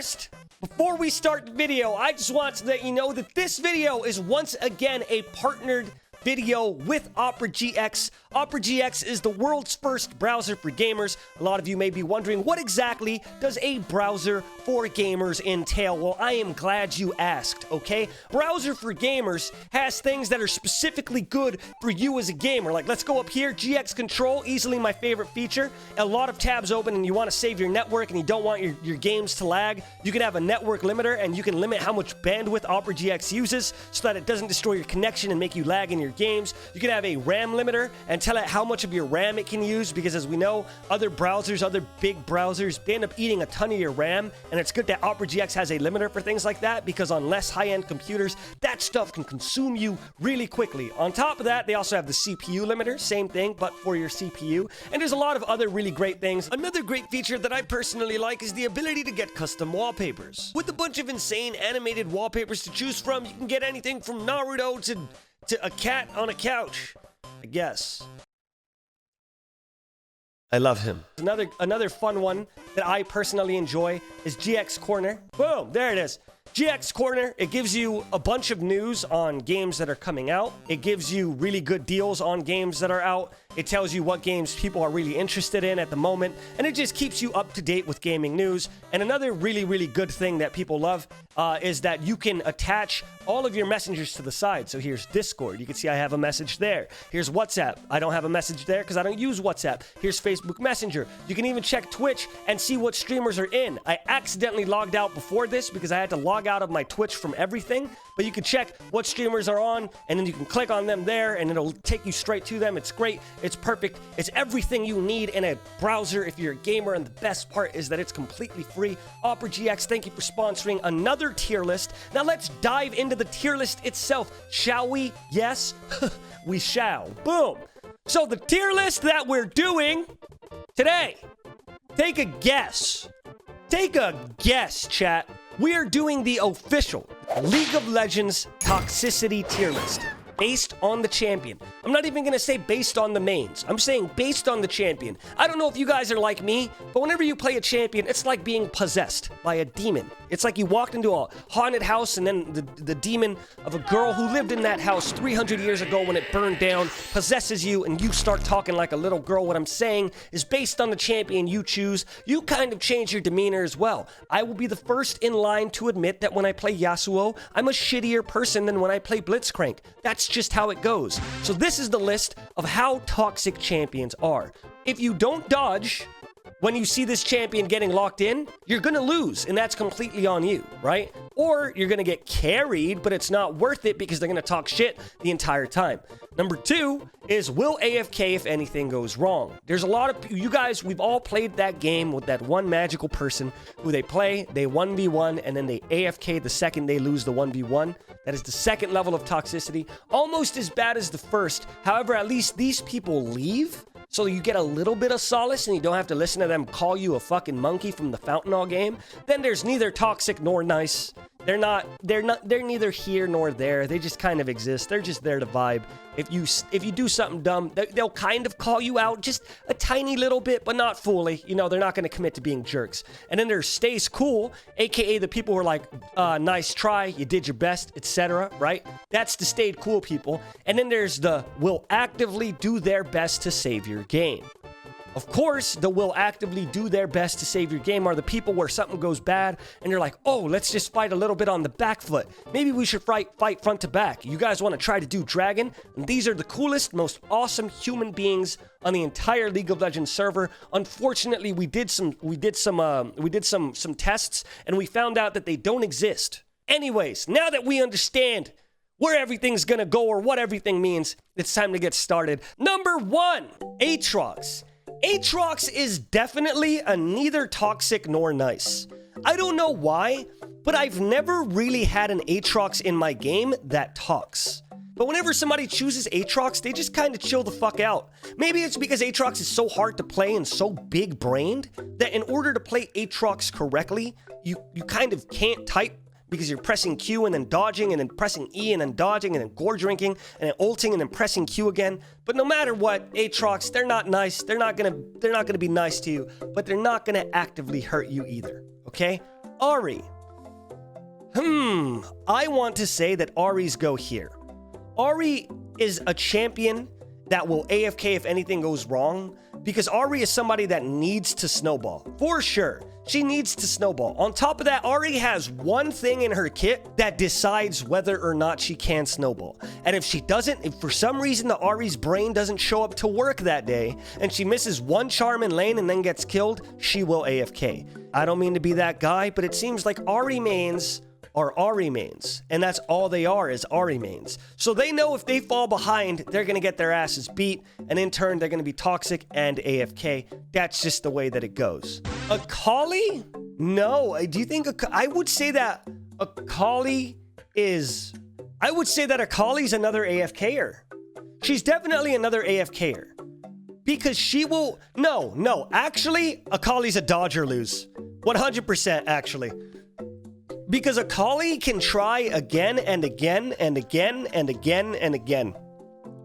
first, before we start the video, I just want to let you know that this video is once again a partnered video with Opera GX. Opera GX is the world's first browser for gamers. A lot of you may be wondering, what exactly does a browser for gamers entail? Well, I am glad you asked, okay? Browser for gamers has things that are specifically good for you as a gamer. Like, let's go up here, GX Control, easily my favorite feature. A lot of tabs open and you want to save your network and you don't want your games to lag. You can have a network limiter and you can limit how much bandwidth Opera GX uses so that it doesn't destroy your connection and make you lag in your games. You can have a RAM limiter and tell it how much of your RAM it can use, because as we know, other browsers, other big browsers, they end up eating a ton of your RAM, and it's good that Opera GX has a limiter for things like that, because on less high-end computers, that stuff can consume you really quickly. On top of that, they also have the CPU limiter, same thing, but for your CPU, and there's a lot of other really great things. Another great feature that I personally like is the ability to get custom wallpapers. With a bunch of insane animated wallpapers to choose from, you can get anything from Naruto to a cat on a couch, I guess. I love him. Another fun one that I personally enjoy is GX Corner. Boom, there it is. GX Corner, it gives you a bunch of news on games that are coming out. It gives you really good deals on games that are out. It tells you what games people are really interested in at the moment, and it just keeps you up to date with gaming news. And another really, really good thing that people love is that you can attach all of your messengers to the side. So here's Discord. You can see I have a message there. Here's WhatsApp. I don't have a message there because I don't use WhatsApp. Here's Facebook Messenger. You can even check Twitch and see what streamers are in. I accidentally logged out before this because I had to log out of my Twitch from everything, but you can check what streamers are on, and then you can click on them there, and it'll take you straight to them. It's great. It's perfect. It's everything you need in a browser if you're a gamer, and the best part is that it's completely free. Opera GX, thank you for sponsoring another tier list. Now let's dive into the tier list itself, shall we? Yes, we shall. Boom. So the tier list that we're doing today, take a guess. Take a guess, chat. We are doing the official League of Legends Toxicity tier list based on the champion. I'm not even gonna say based on the mains. I'm saying based on the champion. I don't know if you guys are like me, but whenever you play a champion, it's like being possessed by a demon. It's like you walked into a haunted house and then the demon of a girl who lived in that house 300 years ago when it burned down possesses you and you start talking like a little girl. What I'm saying is based on the champion you choose, you kind of change your demeanor as well. I will be the first in line to admit that when I play Yasuo, I'm a shittier person than when I play Blitzcrank. That's just how it goes. So this is the list of how toxic champions are. If you don't dodge when you see this champion getting locked in, you're gonna lose, and that's completely on you, right? Or you're gonna get carried, but it's not worth it because they're gonna talk shit the entire time. Number two is, will AFK if anything goes wrong. There's a lot of you guys, we've all played that game with that one magical person who they play, they 1v1, and then they AFK the second they lose the 1v1. That is the second level of toxicity, almost as bad as the first. However, at least these people leave, so you get a little bit of solace and you don't have to listen to them call you a fucking monkey from the Fountainall game. Then there's neither toxic nor nice. They're neither here nor there. They just kind of exist. They're just there to vibe. If you do something dumb, they'll kind of call you out just a tiny little bit, but not fully. You know, they're not going to commit to being jerks. And then there's stays cool, aka the people who are like, nice try, you did your best, etc., right? That's the stayed cool people. And then there's the will actively do their best to save your game. Of course, the will actively do their best to save your game are the people where something goes bad and you're like, oh, let's just fight a little bit on the back foot. Maybe we should fight front to back. You guys want to try to do Dragon? And these are the coolest, most awesome human beings on the entire League of Legends server. Unfortunately, we did some tests and we found out that they don't exist. Anyways, now that we understand where everything's gonna go or what everything means, it's time to get started. Number one, Aatrox. Aatrox is definitely a neither toxic nor nice. I don't know why, but I've never really had an Aatrox in my game that talks. But whenever somebody chooses Aatrox, they just kind of chill the fuck out. Maybe it's because Aatrox is so hard to play and so big-brained that in order to play Aatrox correctly, you kind of can't type because you're pressing Q and then dodging and then pressing E and then dodging and then gore drinking and then ulting and then pressing Q again. But no matter what, Aatrox, they're not nice. They're not gonna be nice to you, but they're not gonna actively hurt you either, okay? Ari. I want to say that Ari's go here. Ari is a champion that will AFK if anything goes wrong, because Ari is somebody that needs to snowball. For sure. She needs to snowball. On top of that, Ari has one thing in her kit that decides whether or not she can snowball. And if she doesn't, if for some reason the Ari's brain doesn't show up to work that day, and she misses one charm in lane and then gets killed, she will AFK. I don't mean to be that guy, but it seems like Ari mains are Ari mains, and that's all they are, is Ari mains. So they know if they fall behind, they're gonna get their asses beat, and in turn, they're gonna be toxic and AFK. That's just the way that it goes. Akali? No. Do you think I would say that Akali is... I would say that Akali's another AFKer. She's definitely another AFKer. Because she will... No. Actually, Akali's a dodge or lose. 100% actually. Because Akali can try again and again and again and again and again.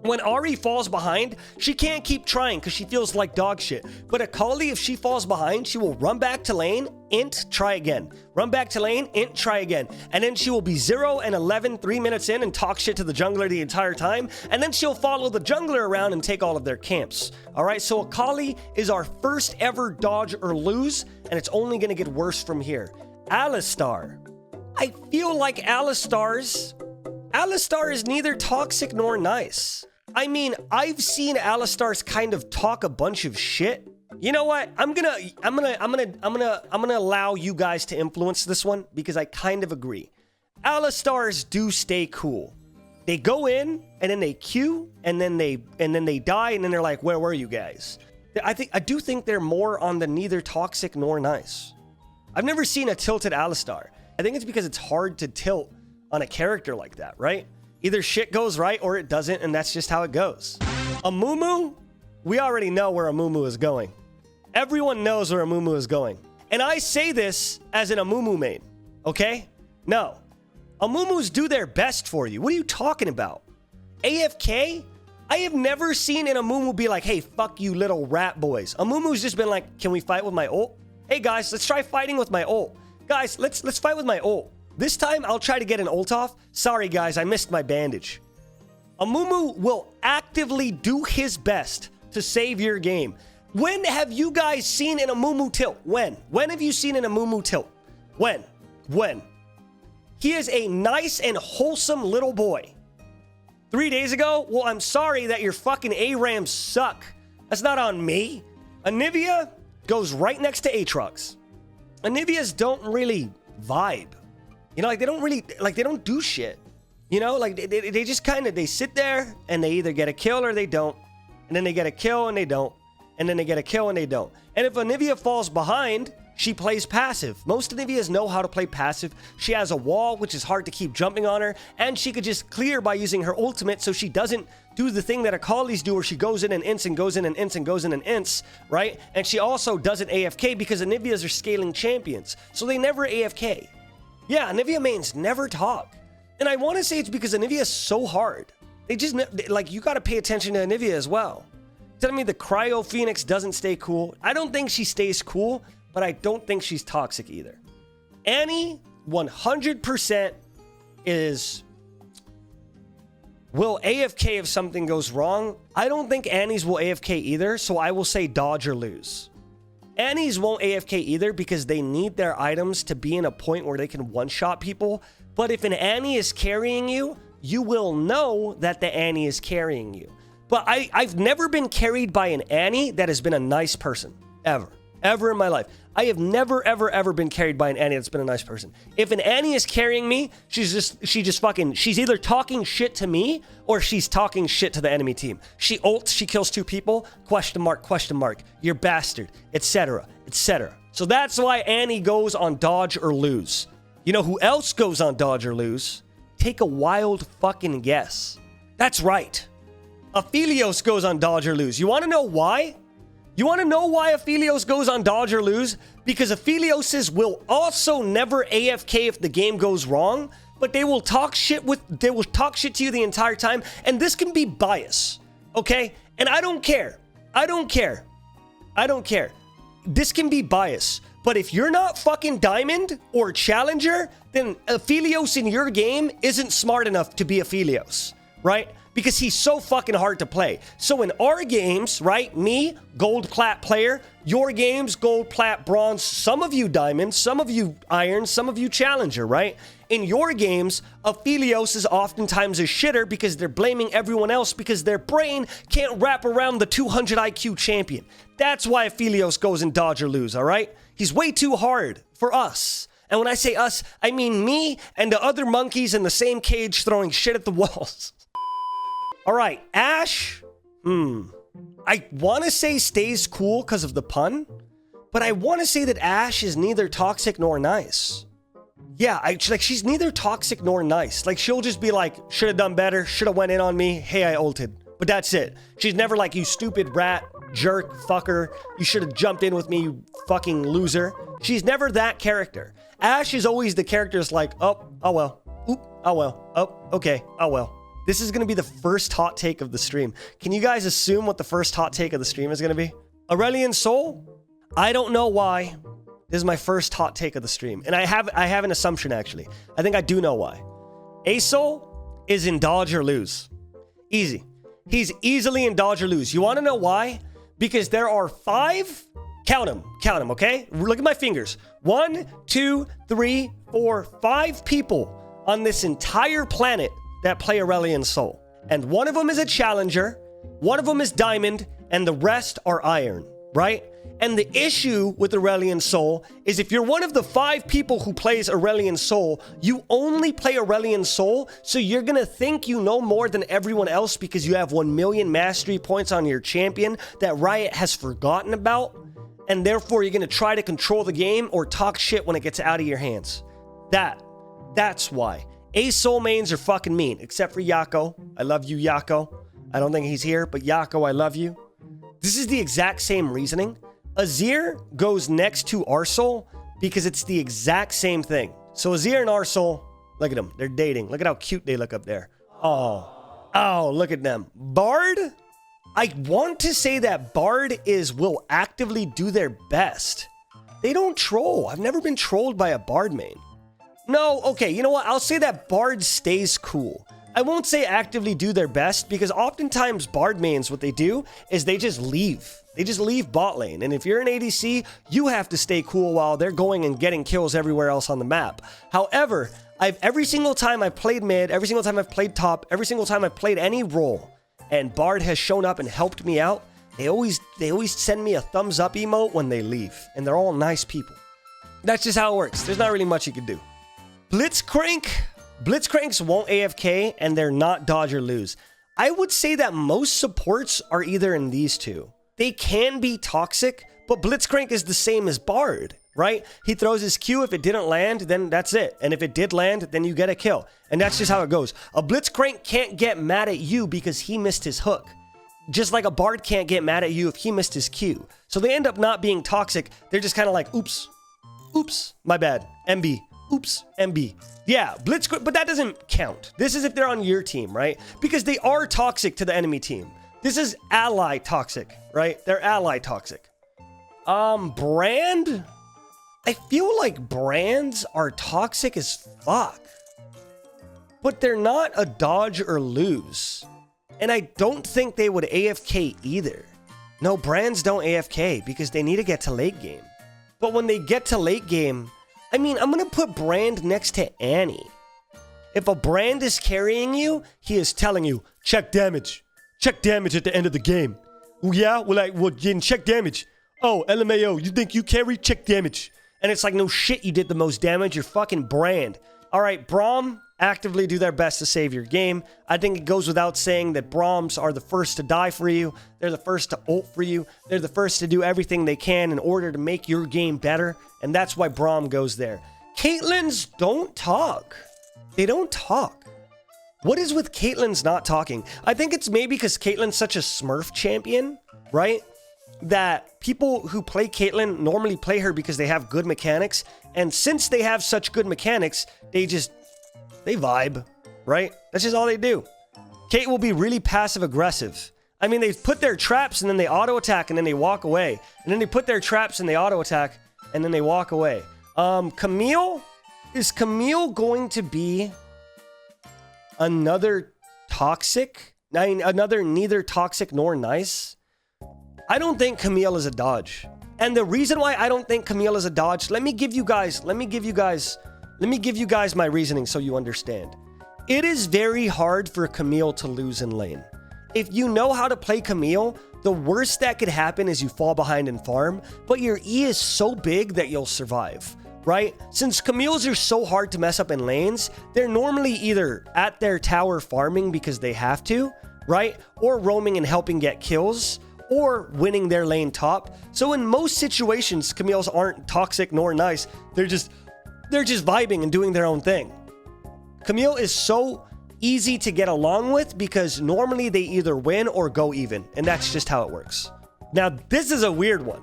When Ari falls behind, she can't keep trying because she feels like dog shit. But Akali, if she falls behind, she will run back to lane, int, try again. Run back to lane, int, try again. And then she will be 0 and 11, 3 minutes in, and talk shit to the jungler the entire time. And then she'll follow the jungler around and take all of their camps. All right, so Akali is our first ever dodge or lose, and it's only going to get worse from here. Alistar. I feel like Alistar is neither toxic nor nice. I mean, I've seen Alistar's kind of talk a bunch of shit. You know what? I'm gonna allow you guys to influence this one because I kind of agree. Alistars do stay cool. They go in and then they queue and then they die and then they're like, where were you guys? I do think they're more on the neither toxic nor nice. I've never seen a tilted Alistar. I think it's because it's hard to tilt on a character like that, right? Either shit goes right or it doesn't, and that's just how it goes. Amumu, we already know where Amumu is going. Everyone knows where Amumu is going. And I say this as an Amumu main, okay? No. Amumus do their best for you. What are you talking about? AFK? I have never seen an Amumu be like, hey, fuck you little rat boys. Amumu's just been like, can we fight with my ult? Hey guys, let's try fighting with my ult. Guys, let's fight with my ult. This time, I'll try to get an ult off. Sorry, guys, I missed my bandage. Amumu will actively do his best to save your game. When have you guys seen an Amumu tilt? When? When have you seen an Amumu tilt? When? When? He is a nice and wholesome little boy. 3 days ago? Well, I'm sorry that your fucking ARAMs suck. That's not on me. Anivia goes right next to Aatrox. Anivias don't really vibe. You know, like they don't do shit. You know, like they just kind of, they sit there and they either get a kill or they don't. And then they get a kill and they don't. And then they get a kill and they don't. And if Anivia falls behind, she plays passive. Most Anivias know how to play passive. She has a wall, which is hard to keep jumping on her. And she could just clear by using her ultimate so she doesn't do the thing that Akali's do where she goes in and ints and goes in and ints and goes in and ints, right? And she also doesn't AFK because Anivias are scaling champions. So they never AFK. Yeah, Anivia mains never talk. And I want to say it's because Anivia is so hard. They just, like, you got to pay attention to Anivia as well. Telling me the Cryo Phoenix doesn't stay cool. I don't think she stays cool, but I don't think she's toxic either. Annie, 100% will AFK if something goes wrong. I don't think Annie's will AFK either, so I will say dodge or lose. Annie's won't AFK either because they need their items to be in a point where they can one-shot people. But if an Annie is carrying you, you will know that the Annie is carrying you. But I've never been carried by an Annie that has been a nice person. Ever in my life. I have never, ever been carried by an Annie that's been a nice person. If an Annie is carrying me, she's either talking shit to me or she's talking shit to the enemy team. She ults, she kills 2 people, question mark, you're bastard, etc., etc. So that's why Annie goes on dodge or lose. You know who else goes on dodge or lose? Take a wild fucking guess. That's right. Aphelios goes on dodge or lose. You want to know why? You want to know why Aphelios goes on dodge or lose? Because Aphelioses will also never AFK if the game goes wrong, but they will talk shit to you the entire time, and this can be bias, okay? And I don't care. This can be bias, But if you're not fucking Diamond or Challenger, then Aphelios in your game isn't smart enough to be Aphelios, right? Because he's so fucking hard to play. So in our games, right, me, gold plat player, your games, gold plat bronze, some of you diamond, some of you iron, some of you challenger, right? In your games, Aphelios is oftentimes a shitter because they're blaming everyone else because their brain can't wrap around the 200 IQ champion. That's why Aphelios goes in dodge or lose, all right? He's way too hard for us. And when I say us, I mean me and the other monkeys in the same cage throwing shit at the walls. All right, Ashe, I want to say stays cool because of the pun, but I want to say that Ashe is neither toxic nor nice. Yeah, like she's neither toxic nor nice. Like she'll just be like, should have done better, should have went in on me, hey, I ulted. But that's it. She's never like, you stupid rat, jerk, fucker, you should have jumped in with me, you fucking loser. She's never that character. Ashe is always the character that's like, oh well, oop, oh well, oh, okay, oh well. This is going to be the first hot take of the stream. Can you guys assume what the first hot take of the stream is going to be? Aurelion Sol? I don't know why. This is my first hot take of the stream. And I have an assumption, actually. I think I do know why. Asol is in dodge or lose. Easy. He's easily in dodge or lose. You want to know why? Because there are 5... Count them, okay? Look at my fingers. 1, 2, 3, 4, 5 people on this entire planet that play Aurelion Sol. And one of them is a challenger, one of them is diamond, and the rest are iron, right? And the issue with Aurelion Sol is if you're one of the 5 people who plays Aurelion Sol, you only play Aurelion Sol, so you're gonna think you know more than everyone else because you have 1 million mastery points on your champion that Riot has forgotten about, and therefore you're gonna try to control the game or talk shit when it gets out of your hands. That's why. Asol mains are fucking mean, except for Yako. I love you, Yako. I don't think he's here, but Yako, I love you. This is the exact same reasoning. Azir goes next to Arsol because it's the exact same thing. So Azir and Arsol, look at them. They're dating. Look at how cute they look up there. Oh, look at them. Bard? I want to say that Bard will actively do their best. They don't troll. I've never been trolled by a Bard main. No, okay, you know what? I'll say that Bard stays cool. I won't say actively do their best because oftentimes Bard mains, what they do is they just leave. They just leave bot lane. And if you're an ADC, you have to stay cool while they're going and getting kills everywhere else on the map. However, every single time I've played mid, every single time I've played top, every single time I've played any role, and Bard has shown up and helped me out, they always send me a thumbs up emote when they leave. And they're all nice people. That's just how it works. There's not really much you can do. Blitzcranks won't AFK and they're not dodge or lose. I would say that most supports are either in these two. They can be toxic, but Blitzcrank is the same as Bard, right? He throws his Q. If it didn't land, then that's it. And if it did land, then you get a kill. And that's just how it goes. A Blitzcrank can't get mad at you because he missed his hook. Just like a Bard can't get mad at you if he missed his Q. So they end up not being toxic. They're just kind of like, oops, my bad, MB. Oops, MB. Yeah, Blitzcrank, but that doesn't count. This is if they're on your team, right? Because they are toxic to the enemy team. This is ally toxic, right? They're ally toxic. Brand? I feel like brands are toxic as fuck. But they're not a dodge or lose. And I don't think they would AFK either. No, brands don't AFK because they need to get to late game. But when they get to late game, I mean, I'm going to put Brand next to Annie. If a Brand is carrying you, he is telling you, check damage. Check damage at the end of the game. Oh, yeah? Well, getting check damage. Oh, LMAO, you think you carry? Check damage. And it's like, no shit, you did the most damage. You're fucking Brand. All right, Braum, actively do their best to save your game. I think it goes without saying that Brahms are the first to die for you. They're the first to ult for you. They're the first to do everything they can in order to make your game better. And that's why Braum goes there. Caitlyn's don't talk. They don't talk. What is with Caitlyn's not talking? I think it's maybe because Caitlyn's such a Smurf champion, right? That people who play Caitlyn normally play her because they have good mechanics. And since they have such good mechanics, they vibe, right? That's just all they do. Kate will be really passive-aggressive. I mean, they put their traps and then they auto-attack and then they walk away. And then they put their traps and they auto-attack and then they walk away. Camille? Is Camille going to be another toxic? I mean, another neither toxic nor nice? I don't think Camille is a dodge. And the reason why I don't think Camille is a dodge, let me give you guys my reasoning so you understand. It is very hard for Camille to lose in lane. If you know how to play Camille, the worst that could happen is you fall behind in farm, but your E is so big that you'll survive, right? Since Camille's are so hard to mess up in lanes, they're normally either at their tower farming because they have to, right? Or roaming and helping get kills, or winning their lane top. So in most situations, Camille's aren't toxic nor nice. They're just vibing and doing their own thing. Camille is so easy to get along with because normally they either win or go even, and that's just how it works. Now, this is a weird one,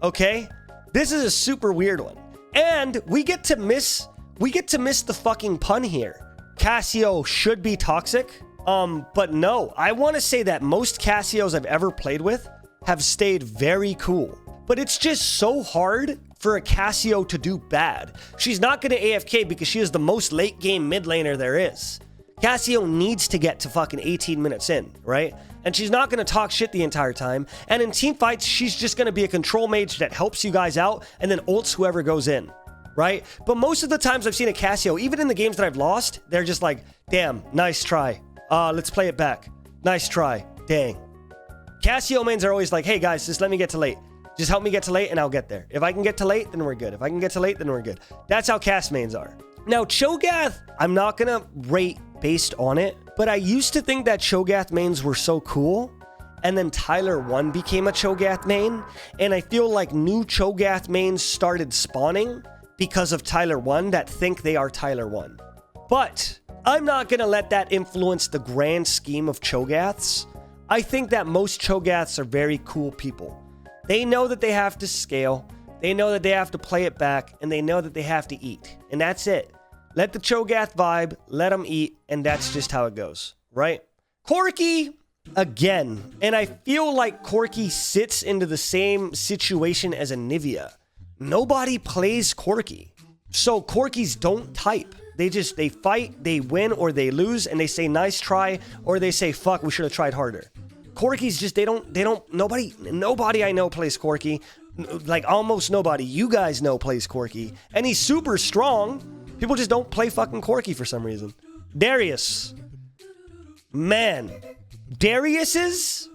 okay? This is a super weird one. And we get to miss the fucking pun here. Cassio should be toxic. But no, I want to say that most Cassios I've ever played with have stayed very cool. But it's just so hard for a Cassio to do bad. She's not going to AFK because she is the most late game mid laner there is. Cassio needs to get to fucking 18 minutes in, right? And she's not going to talk shit the entire time. And in team fights, she's just going to be a control mage that helps you guys out and then ults whoever goes in, right? But most of the times I've seen a Cassio, even in the games that I've lost, they're just like, damn, nice try. Let's play it back. Nice try. Dang. Cassio mains are always like, hey guys, just let me get to late. Just help me get to late and I'll get there. If I can get to late, then we're good. If I can get to late, then we're good. That's how Cass mains are. Now, Cho'Gath, I'm not going to rate based on it, but I used to think that Cho'Gath mains were so cool. And then Tyler 1 became a Cho'Gath main. And I feel like new Cho'Gath mains started spawning because of Tyler 1 that think they are Tyler 1. But I'm not going to let that influence the grand scheme of Cho'Gaths. I think that most Cho'Gaths are very cool people. They know that they have to scale, they know that they have to play it back, and they know that they have to eat. And that's it. Let the Cho'Gath vibe, let them eat, and that's just how it goes, right? Corki, again. And I feel like Corki sits into the same situation as a Nivea. Nobody plays Corki. So Corkis don't type. They fight, they win, or they lose, and they say, nice try, or they say, fuck, we should have tried harder. Corki's just, nobody I know plays Corki. Like, almost nobody you guys know plays Corki. And he's super strong. People just don't play fucking Corki for some reason. Darius. Man. Darius's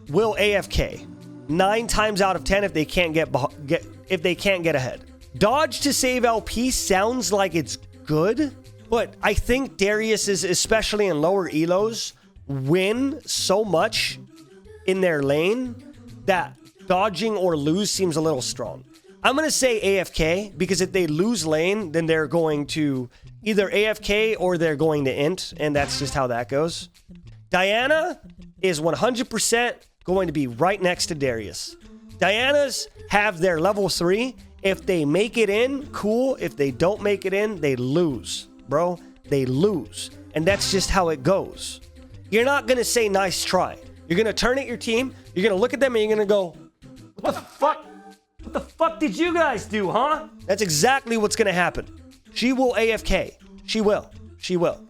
will AFK. 9 times out of 10 if they can't get ahead. Dodge to save LP sounds like it's good, but I think Darius's, especially in lower elos, win so much in their lane that dodging or lose seems a little strong. I'm going to say AFK because if they lose lane, then they're going to either AFK or they're going to int, and that's just how that goes. Diana is 100% going to be right next to Darius. Diana's have their level 3. If they make it in, cool. If they don't make it in, they lose, bro. They lose. And that's just how it goes. You're not going to say nice try. You're going to turn at your team. You're going to look at them and you're going to go, what the fuck? What the fuck did you guys do, huh? That's exactly what's going to happen. She will AFK. She will. She will.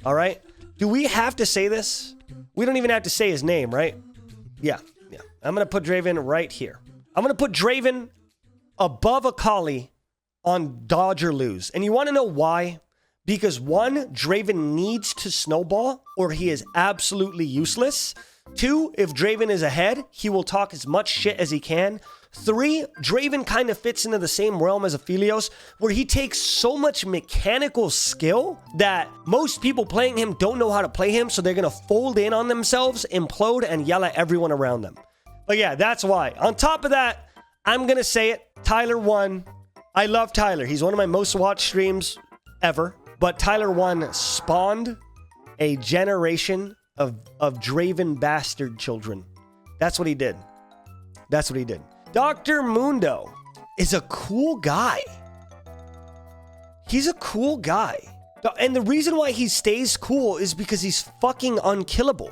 All right? Do we have to say this? We don't even have to say his name, right? Yeah. I'm going to put Draven right here. I'm going to put Draven above Akali on dodge or lose. And you want to know why? Because 1, Draven needs to snowball or he is absolutely useless. 2, if Draven is ahead, he will talk as much shit as he can. 3, Draven kind of fits into the same realm as Aphelios, where he takes so much mechanical skill that most people playing him don't know how to play him, so they're going to fold in on themselves, implode, and yell at everyone around them. But yeah, that's why. On top of that, I'm going to say it, Tyler 1. I love Tyler. He's one of my most watched streams ever. But Tyler 1 spawned a generation of Draven bastard children. That's what he did. That's what he did. Dr. Mundo is a cool guy. He's a cool guy. And the reason why he stays cool is because he's fucking unkillable.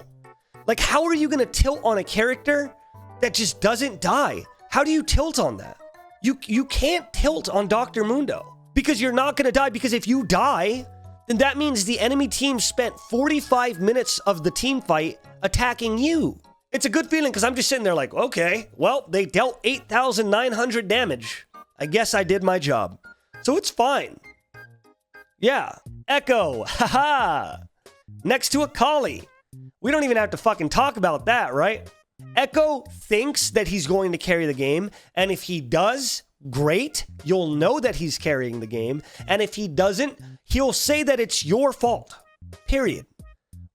Like, how are you going to tilt on a character that just doesn't die? How do you tilt on that? You can't tilt on Dr. Mundo because you're not going to die, because if you die, then that means the enemy team spent 45 minutes of the team fight attacking you. It's a good feeling because I'm just sitting there like, okay, well, they dealt 8,900 damage. I guess I did my job. So it's fine. Yeah. Echo. Haha. Next to a Kali. We don't even have to fucking talk about that, right? Echo thinks that he's going to carry the game, and if he does, great. You'll know that he's carrying the game, and if he doesn't, he'll say that it's your fault. Period.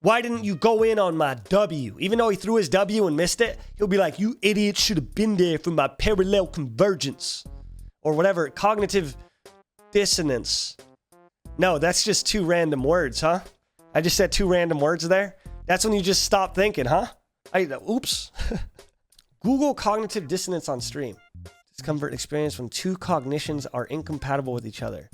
Why didn't you go in on my W? Even though he threw his W and missed it, he'll be like, you idiot should have been there for my parallel convergence. Or whatever, cognitive dissonance. No, that's just two random words, huh? I just said two random words there. That's when you just stop thinking, huh? Oops. Google cognitive dissonance on stream. Discomfort experience when two cognitions are incompatible with each other.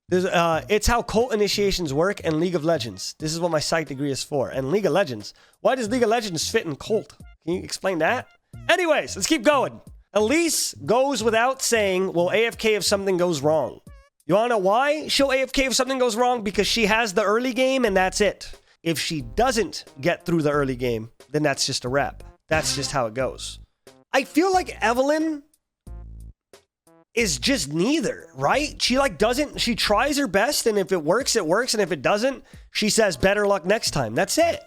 It's how cult initiations work in League of Legends. This is what my psych degree is for. And League of Legends. Why does League of Legends fit in cult? Can you explain that? Anyways, let's keep going. Elise goes without saying, will AFK if something goes wrong. You wanna know why she'll AFK if something goes wrong? Because she has the early game and that's it. If she doesn't get through the early game, then that's just a wrap. That's just how it goes. I feel like Evelyn is just neither, right? She tries her best, and if it works, it works, and if it doesn't, she says better luck next time. That's it.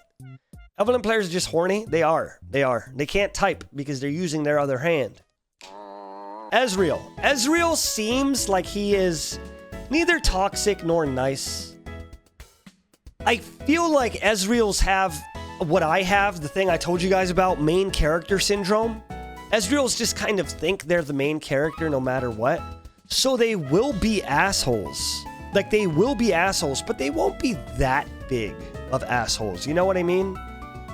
Evelyn players are just horny. They are. They can't type because they're using their other hand. Ezreal seems like he is neither toxic nor nice. I feel like Ezreal's have what I have, the thing I told you guys about, main character syndrome. Ezreal's just kind of think they're the main character no matter what. So they will be assholes. Like, they will be assholes, but they won't be that big of assholes. You know what I mean?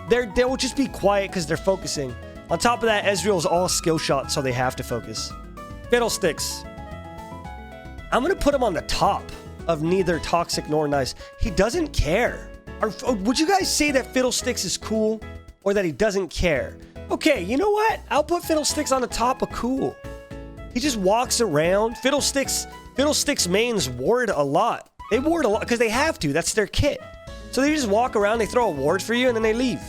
They'll just be quiet because they're focusing. On top of that, Ezreal's all skill shots, so they have to focus. Fiddlesticks. I'm going to put him on the top of neither toxic nor nice. He doesn't care. Would you guys say that Fiddlesticks is cool or that he doesn't care? Okay, you know what? I'll put Fiddlesticks on the top of cool. He just walks around. Fiddlesticks mains ward a lot. They ward a lot because they have to. That's their kit. So they just walk around, they throw a ward for you, and then they leave.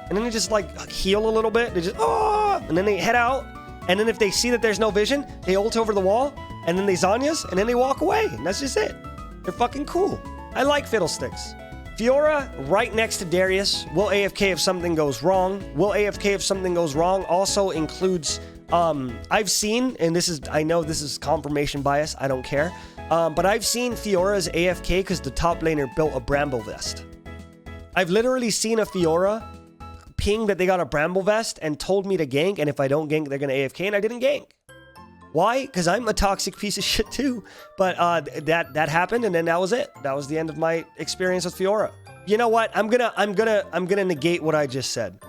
And then they just like heal a little bit. They just, and then they head out. And then if they see that there's no vision, they ult over the wall, and then they Zhonya's, and then they walk away. And that's just it. They're fucking cool. I like Fiddlesticks. Fiora right next to Darius. Will AFK if something goes wrong. Will AFK if something goes wrong also includes, I've seen, and I know this is confirmation bias, I don't care, but I've seen Fiora's AFK because the top laner built a Bramble Vest. I've literally seen a Fiora ping that they got a Bramble Vest and told me to gank, and if I don't gank, they're going to AFK, and I didn't gank. Why? Because I'm a toxic piece of shit too. But that happened, and then that was it. That was the end of my experience with Fiora. You know what? I'm gonna negate what I just said.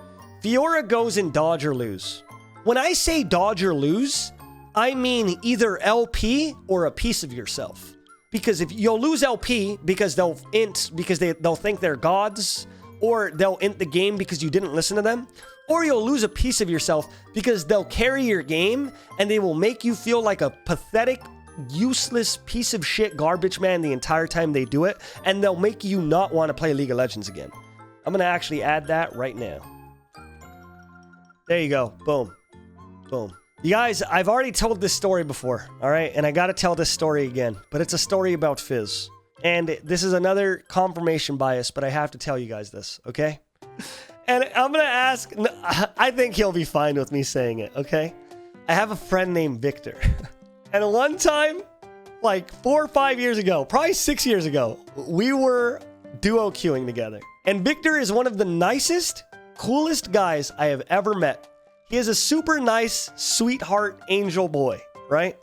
Fiora goes in dodge or lose. When I say dodge or lose, I mean either LP or a piece of yourself. Because if you'll lose LP because they'll think they're gods, or they'll int the game because you didn't listen to them, or you'll lose a piece of yourself because they'll carry your game and they will make you feel like a pathetic, useless piece of shit garbage man the entire time they do it, and they'll make you not want to play League of Legends again. I'm going to actually add that right now. There you go. Boom. Boom. You guys, I've already told this story before, all right? And I got to tell this story again, but it's a story about Fizz. And this is another confirmation bias, but I have to tell you guys this, okay? And I'm going to ask, I think he'll be fine with me saying it, okay? I have a friend named Victor. And one time, like 4 or 5 years ago, probably 6 years ago, we were duo queuing together. And Victor is one of the nicest, coolest guys I have ever met. He is a super nice, sweetheart, angel boy, right?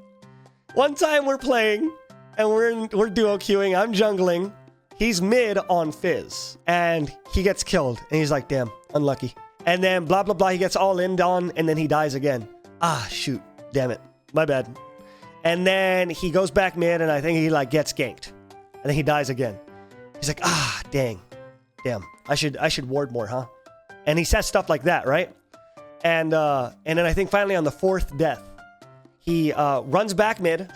One time we're playing, and we're duo queuing. I'm jungling. He's mid on Fizz, and he gets killed. And he's like, damn, unlucky. And then blah, blah, blah. He gets all in on, and then he dies again. Ah, shoot. Damn it. My bad. And then he goes back mid, and I think he like gets ganked. And then he dies again. He's like, ah, dang. Damn. I should ward more, huh? And he says stuff like that, right? And then I think finally on the 4th death, He runs back mid.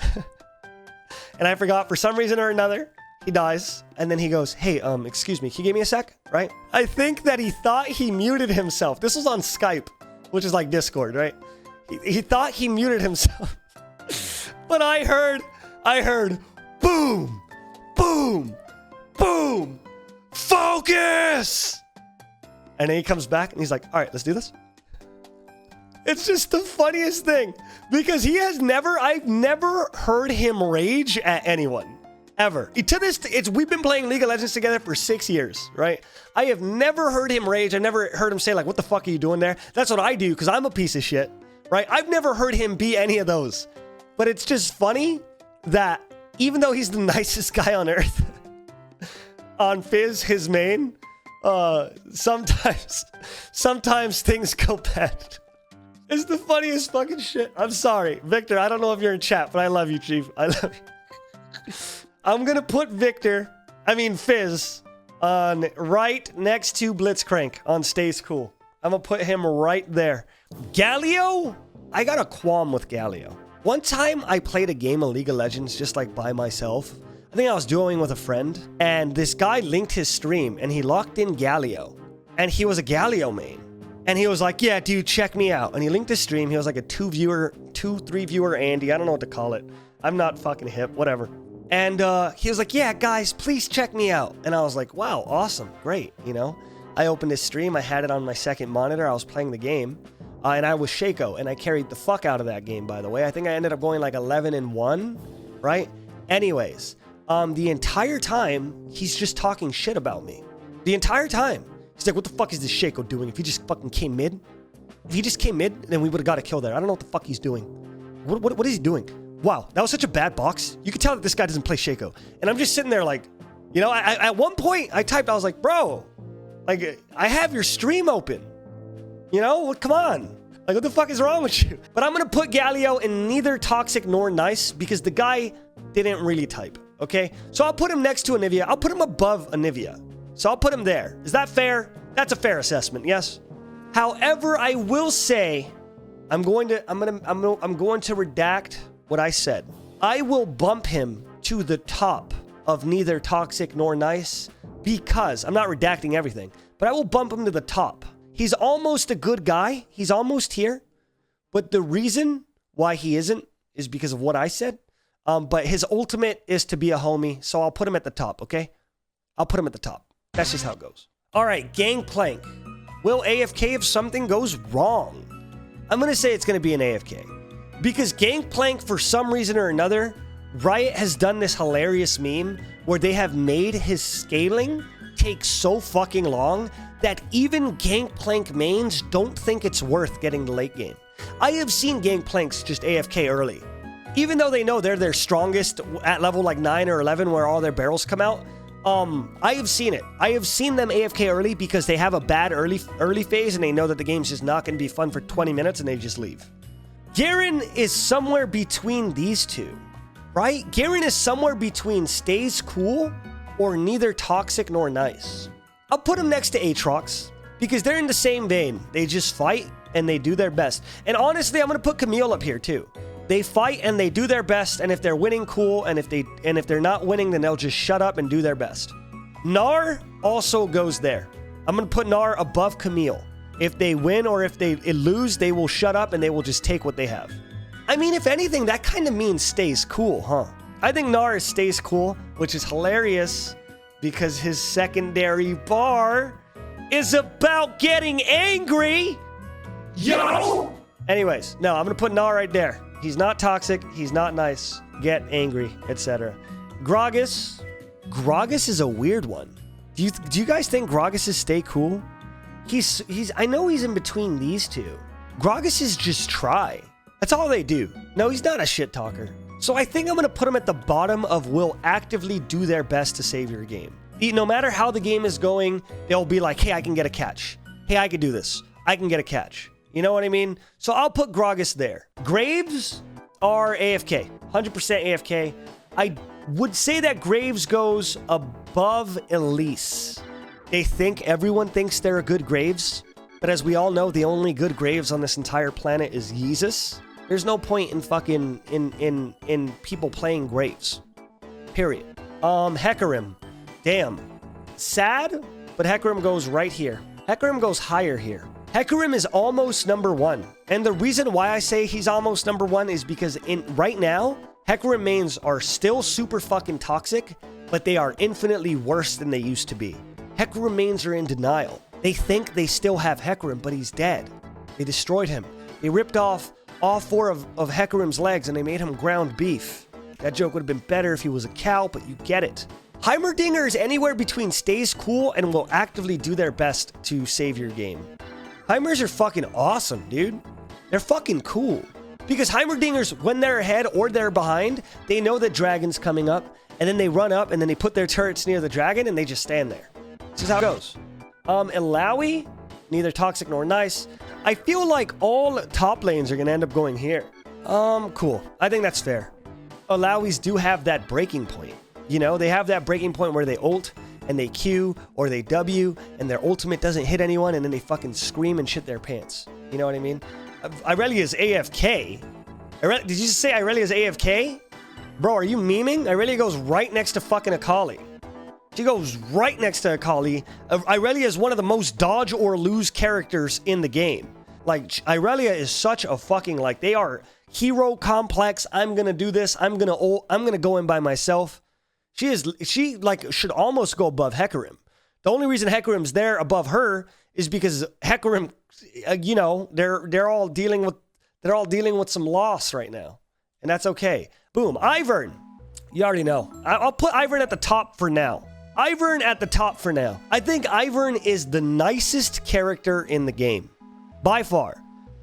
And I forgot, for some reason or another, he dies. And then he goes, hey, excuse me, can you give me a sec? Right? I think that he thought he muted himself. This was on Skype, which is like Discord, right? He thought he muted himself. But I heard, boom, boom, boom, focus! And then he comes back and he's like, all right, let's do this. It's just the funniest thing because I've never heard him rage at anyone ever. We've been playing League of Legends together for 6 years, right? I have never heard him rage. I've never heard him say like, what the fuck are you doing there? That's what I do because I'm a piece of shit, right? I've never heard him be any of those, but it's just funny that even though he's the nicest guy on earth on Fizz, his main, sometimes things go bad. It's the funniest fucking shit. I'm sorry. Victor, I don't know if you're in chat, but I love you, Chief. I love you. I'm going to put Fizz on right next to Blitzcrank on Stays Cool. I'm going to put him right there. Galio? I got a qualm with Galio. One time I played a game of League of Legends just like by myself. I think I was dueling with a friend, and this guy linked his stream, and he locked in Galio. And he was a Galio main. And he was like, yeah, dude, check me out. And he linked his stream. He was like a 3 viewer Andy. I don't know what to call it. I'm not fucking hip, whatever. And he was like, yeah, guys, please check me out. And I was like, wow, awesome, great, you know? I opened his stream. I had it on my second monitor. I was playing the game. And I was Shaco, and I carried the fuck out of that game, by the way. I think I ended up going like 11-1, right? Anyways, the entire time, he's just talking shit about me. The entire time. He's like, what the fuck is this Shaco doing? If he just fucking came mid? If he just came mid, then we would have got a kill there. I don't know what the fuck he's doing. What is he doing? Wow, that was such a bad box. You could tell that this guy doesn't play Shaco. And I'm just sitting there like, you know, at one point I typed, I was like, bro, like, I have your stream open. You know, come on. Like, what the fuck is wrong with you? But I'm going to put Galio in neither toxic nor nice because the guy didn't really type, okay? So I'll put him next to Anivia. I'll put him above Anivia. So I'll put him there. Is that fair? That's a fair assessment, yes? However, I will say I'm going to redact what I said. I will bump him to the top of neither toxic nor nice because I'm not redacting everything, but I will bump him to the top. He's almost a good guy. He's almost here. But the reason why he isn't is because of what I said. But his ultimate is to be a homie. So I'll put him at the top, okay? I'll put him at the top. That's just how it goes. All right, Gangplank. Will AFK if something goes wrong? I'm going to say it's going to be an AFK. Because Gangplank, for some reason or another, Riot has done this hilarious meme where they have made his scaling take so fucking long that even Gangplank mains don't think it's worth getting the late game. I have seen Gangplanks just AFK early. Even though they know they're their strongest at level like 9 or 11 where all their barrels come out, I have seen it. I have seen them AFK early because they have a bad early phase and they know that the game's just not going to be fun for 20 minutes and they just leave. Garen is somewhere between these two, right? Garen is somewhere between stays cool or neither toxic nor nice. I'll put him next to Aatrox because they're in the same vein. They just fight and they do their best. And honestly, I'm going to put Camille up here too. They fight and they do their best, and if they're winning, cool, and if they're not winning, then they'll just shut up and do their best. Gnar also goes there. I'm going to put Gnar above Camille. If they win or if they lose, they will shut up and they will just take what they have. I mean, if anything, that kind of means stays cool, huh? I think Gnar stays cool, which is hilarious because his secondary bar is about getting angry. Yo! Anyways, no, I'm going to put Gnar right there. He's not toxic. He's not nice. Get angry, etc. Gragas. Gragas is a weird one. Do you guys think Gragas is stay cool? I know he's in between these two. Gragas is just try. That's all they do. No, he's not a shit talker. So I think I'm going to put him at the bottom of will actively do their best to save your game. No matter how the game is going, they'll be like, hey, I can get a catch. Hey, I can do this. I can get a catch. You know what I mean? So I'll put Gragas there. Graves are AFK. 100% AFK. I would say that Graves goes above Elise. They think everyone thinks they're a good Graves. But as we all know, the only good Graves on this entire planet is Yeezus. There's no point in fucking in people playing Graves. Period. Hecarim. Damn. Sad, but Hecarim goes right here. Hecarim goes higher here. Hecarim is almost number 1. And the reason why I say he's almost number 1 is because right now, Hecarim mains are still super fucking toxic, but they are infinitely worse than they used to be. Hecarim mains are in denial. They think they still have Hecarim, but he's dead. They destroyed him. They ripped off all 4 of Hecarim's legs and they made him ground beef. That joke would have been better if he was a cow, but you get it. Heimerdinger is anywhere between stays cool and will actively do their best to save your game. Heimers are fucking awesome, dude. They're fucking cool. Because Heimerdingers, when they're ahead or they're behind, they know that dragon's coming up, and then they run up, and then they put their turrets near the dragon, and they just stand there. This is how it goes. Illaoi, neither toxic nor nice. I feel like all top lanes are going to end up going here. Cool. I think that's fair. Illaois do have that breaking point. You know, they have that breaking point where they ult, and they Q, or they W, and their ultimate doesn't hit anyone, and then they fucking scream and shit their pants. You know what I mean? Irelia's AFK. Did you just say Irelia's AFK? Bro, are you memeing? Irelia goes right next to fucking Akali. She goes right next to Akali. Irelia is one of the most dodge or lose characters in the game. Like, Irelia is such a fucking, like, they are hero complex. I'm gonna do this. I'm gonna go in by myself. She should almost go above Hecarim. The only reason Hecarim's there above her is because Hecarim, you know, they're all dealing with some loss right now, and that's okay. Boom, Ivern. You already know. I'll put Ivern at the top for now. Ivern at the top for now. I think Ivern is the nicest character in the game, by far.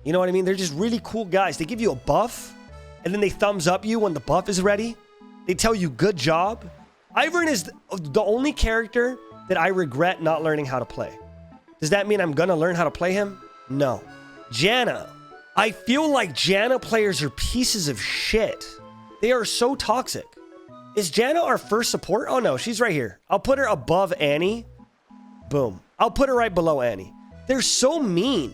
You know what I mean? They're just really cool guys. They give you a buff, and then they thumbs up you when the buff is ready. They tell you good job. Ivern is the only character that I regret not learning how to play. Does that mean I'm gonna learn how to play him? No. Janna. I feel like Janna players are pieces of shit. They are so toxic. Is Janna our first support? Oh no, she's right here. I'll put her above Annie. Boom. I'll put her right below Annie. They're so mean.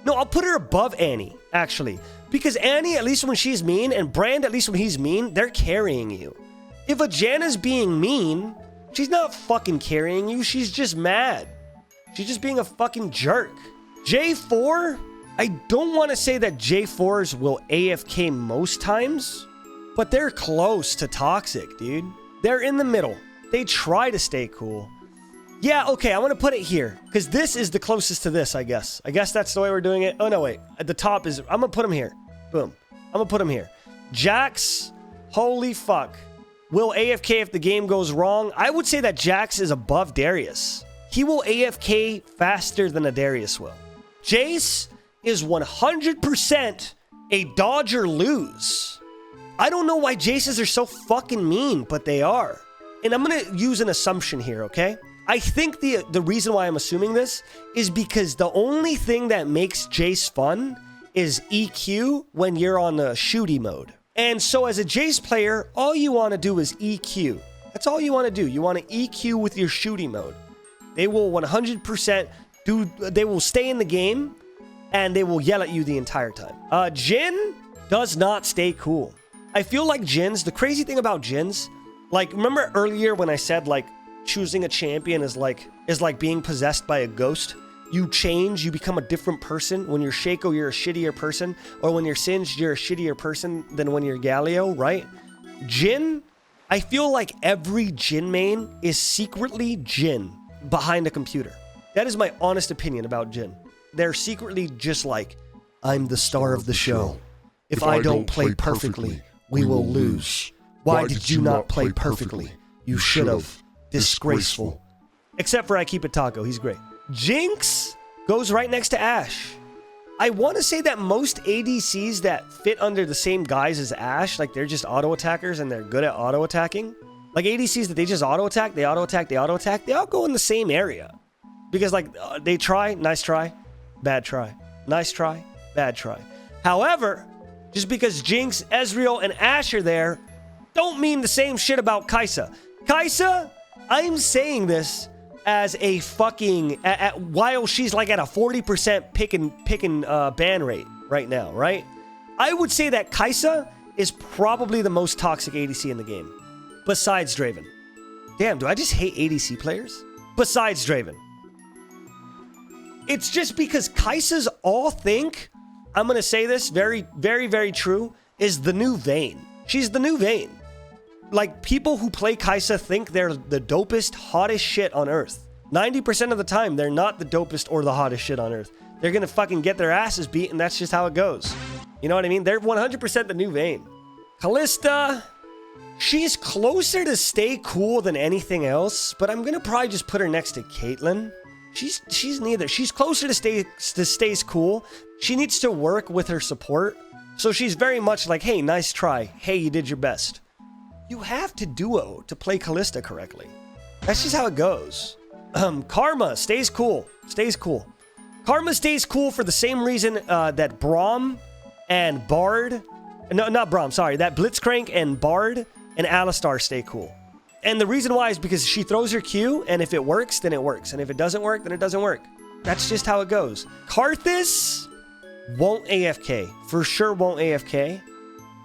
No, I'll put her above Annie, actually. Because Annie, at least when she's mean, and Brand, at least when he's mean, they're carrying you. If a Janna's being mean, she's not fucking carrying you. She's just mad. She's just being a fucking jerk. J4? I don't want to say that J4s will AFK most times, but they're close to toxic, dude. They're in the middle. They try to stay cool. Yeah, okay, I want to put it here, because this is the closest to this, I guess. I guess that's the way we're doing it. Oh, no, wait. At the top is... I'm going to put him here. Boom. I'm going to put him here. Jax, holy fuck. Will AFK if the game goes wrong? I would say that Jax is above Darius. He will AFK faster than a Darius will. Jace is 100% a dodge or lose. I don't know why Jaces are so fucking mean, but they are. And I'm going to use an assumption here, okay? I think the reason why I'm assuming this is because the only thing that makes Jace fun is EQ when you're on the shooty mode. And so as a Jace player, all you want to do is EQ. That's all you want to do. You want to EQ with your shooty mode. They will 100% they will stay in the game and they will yell at you the entire time. Jhin does not stay cool. I feel like Jin's, the crazy thing about Jin's, like, remember earlier when I said, like, choosing a champion is like being possessed by a ghost? You change, you become a different person. When you're Shaco, you're a shittier person. Or when you're Singed, you're a shittier person than when you're Galio, right? Jhin, I feel like every Jhin main is secretly Jhin behind a computer. That is my honest opinion about Jhin. They're secretly just like, I'm the star of the show. If I don't play perfectly, we will lose. Why did you not play perfectly? You should have. Disgraceful. Except for I Keep It Taco. He's great. Jinx goes right next to Ashe. I want to say that most ADCs that fit under the same guise as Ashe, like they're just auto attackers and they're good at auto attacking. Like ADCs that they just auto attack, they auto attack, they auto attack, they all go in the same area. Because like they try, nice try, bad try. Nice try, bad try. However, just because Jinx, Ezreal, and Ashe are there, don't mean the same shit about Kai'Sa. Kai'Sa, I'm saying this as a fucking... while she's like at a 40% pick and ban rate right now, right? I would say that Kai'Sa is probably the most toxic ADC in the game, besides Draven. Damn, do I just hate ADC players? Besides Draven. It's just because Kai'Sa's all think, I'm going to say this, very, very, very true, is the new Vayne. She's the new Vayne. Like, people who play Kai'Sa think they're the dopest, hottest shit on Earth. 90% of the time, they're not the dopest or the hottest shit on Earth. They're going to fucking get their asses beat, and that's just how it goes. You know what I mean? They're 100% the new Vayne. Kalista, she's closer to stay cool than anything else, but I'm going to probably just put her next to Caitlyn. She's neither. She's closer to stays cool. She needs to work with her support. So she's very much like, hey, nice try. Hey, you did your best. You have to duo to play Kalista correctly. That's just how it goes. Karma stays cool. Stays cool. Karma stays cool for the same reason that Braum and Bard... No, not Braum, sorry. That Blitzcrank and Bard and Alistar stay cool. And the reason why is because she throws her Q, and if it works, then it works. And if it doesn't work, then it doesn't work. That's just how it goes. Karthus won't AFK. For sure won't AFK.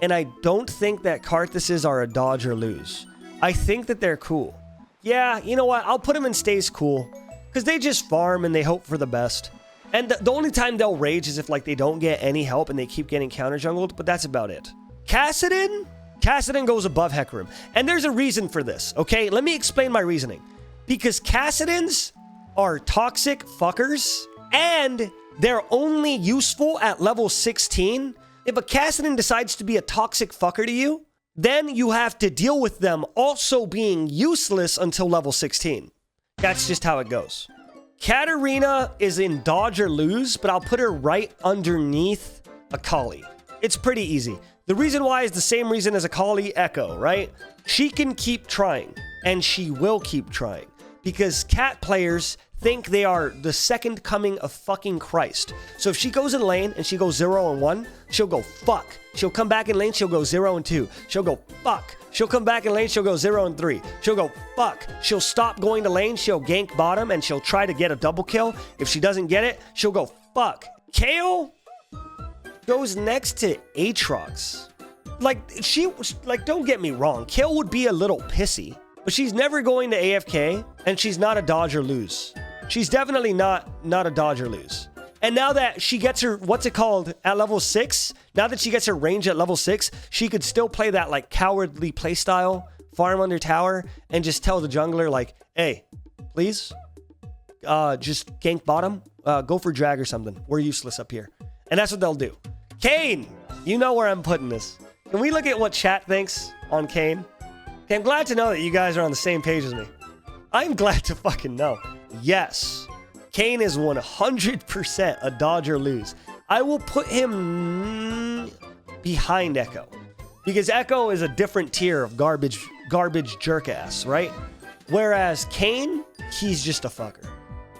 And I don't think that Karthuses are a dodge or lose. I think that they're cool. Yeah, you know what? I'll put them in stays cool. Because they just farm and they hope for the best. And the only time they'll rage is if like they don't get any help and they keep getting counter jungled. But that's about it. Kassadin goes above Hecarim. And there's a reason for this, okay? Let me explain my reasoning. Because Kassadins are toxic fuckers, and they're only useful at level 16. If a Kassadin decides to be a toxic fucker to you, then you have to deal with them also being useless until level 16. That's just how it goes. Katarina is in dodge or lose, but I'll put her right underneath Akali. It's pretty easy. The reason why is the same reason as Akali Echo, right? She can keep trying, and she will keep trying, because cat players think they are the second coming of fucking Christ. So if she goes in lane and she goes 0 and 1, she'll go fuck. She'll come back in lane, she'll go 0 and 2. She'll go fuck. She'll come back in lane, she'll go 0 and 3. She'll go fuck. She'll stop going to lane, she'll gank bottom, and she'll try to get a double kill. If she doesn't get it, she'll go fuck. Kayle goes next to Aatrox. Like, don't get me wrong. Kayle would be a little pissy, but she's never going to AFK, and she's not a dodge or lose. She's definitely not a dodge or lose. And now that she gets her, what's it called, at level 6, now that she gets her range at level 6, she could still play that, like, cowardly playstyle, farm under tower, and just tell the jungler, like, hey, please, just gank bottom, go for drag or something. We're useless up here. And that's what they'll do. Kayn, you know where I'm putting this. Can we look at what chat thinks on Kayn? Okay, I'm glad to know that you guys are on the same page as me. I'm glad to fucking know. Yes, Kayn is 100% a dodge or lose. I will put him behind Echo, because Echo is a different tier of garbage jerk ass, right? Whereas Kayn, he's just a fucker.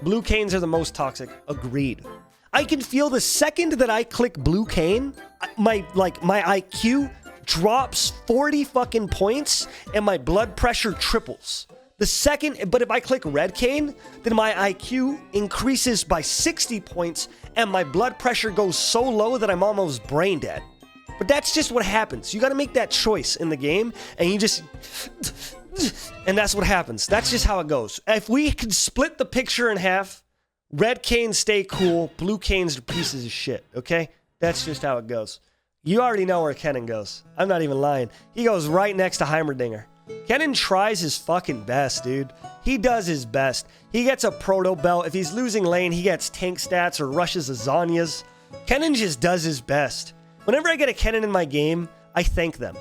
Blue Canes are the most toxic. Agreed. I can feel the second that I click Blue Kayn, my IQ drops 40 fucking points and my blood pressure triples. The second, but if I click Red Kayn, then my IQ increases by 60 points and my blood pressure goes so low that I'm almost brain dead. But that's just what happens. You got to make that choice in the game, and you just... And that's what happens. That's just how it goes. If we could split the picture in half, Red Kayn stay cool, Blue Kayn's pieces of shit, okay? That's just how it goes. You already know where Kennen goes. I'm not even lying. He goes right next to Heimerdinger. Kennen tries his fucking best, dude. He does his best. He gets a proto belt. If he's losing lane, he gets tank stats or rushes Azanias. Kennen just does his best. Whenever I get a Kennen in my game, I thank them.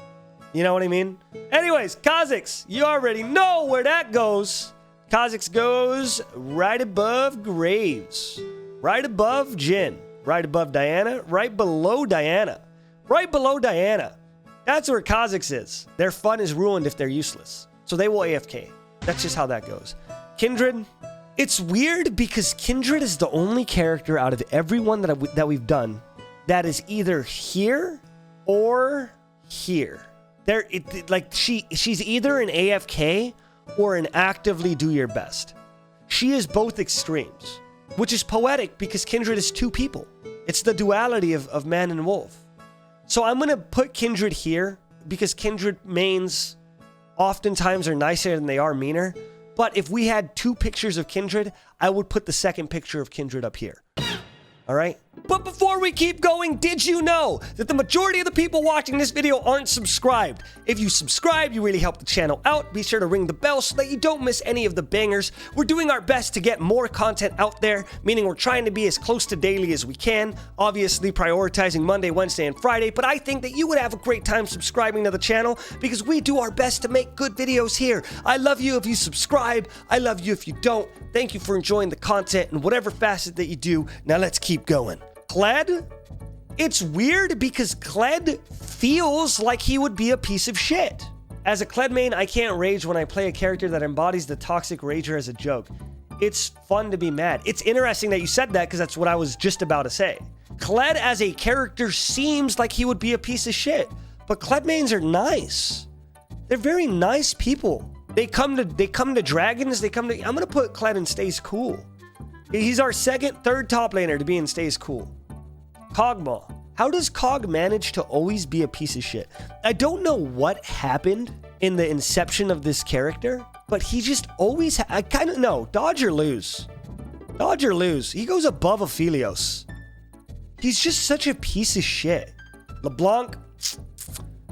You know what I mean? Anyways, Kha'Zix, you already know where that goes. Kha'Zix goes right above Graves, right above Jhin, right above Diana, right below Diana, right below Diana. That's where Kha'Zix is. Their fun is ruined if they're useless. So they will AFK. That's just how that goes. Kindred, it's weird because Kindred is the only character out of everyone that we've done that is either here or here. She's either an AFK or an actively do your best. She is both extremes, which is poetic because Kindred is two people. It's the duality of man and wolf. So I'm going to put Kindred here because Kindred mains oftentimes are nicer than they are meaner. But if we had 2 pictures of Kindred, I would put the second picture of Kindred up here. All right? But before we keep going, did you know that the majority of the people watching this video aren't subscribed? If you subscribe, you really help the channel out. Be sure to ring the bell so that you don't miss any of the bangers. We're doing our best to get more content out there, meaning we're trying to be as close to daily as we can. Obviously, prioritizing Monday, Wednesday, and Friday, but I think that you would have a great time subscribing to the channel because we do our best to make good videos here. I love you if you subscribe. I love you if you don't. Thank you for enjoying the content in whatever facet that you do. Now let's keep going. Kled? It's weird because Kled feels like he would be a piece of shit. As a Kled main, I can't rage when I play a character that embodies the toxic rager as a joke. It's fun to be mad. It's interesting that you said that because that's what I was just about to say. Kled as a character seems like he would be a piece of shit, but Kled mains are nice. They're very nice people. They come to dragons, I'm gonna put Kled in Stays Cool. He's our third top laner to be in Stays Cool. Kog'Maw. How does Kog manage to always be a piece of shit? I don't know what happened in the inception of this character, but he just always, I kind of know, dodge or lose. Dodge or lose. He goes above Aphelios. He's just such a piece of shit. LeBlanc.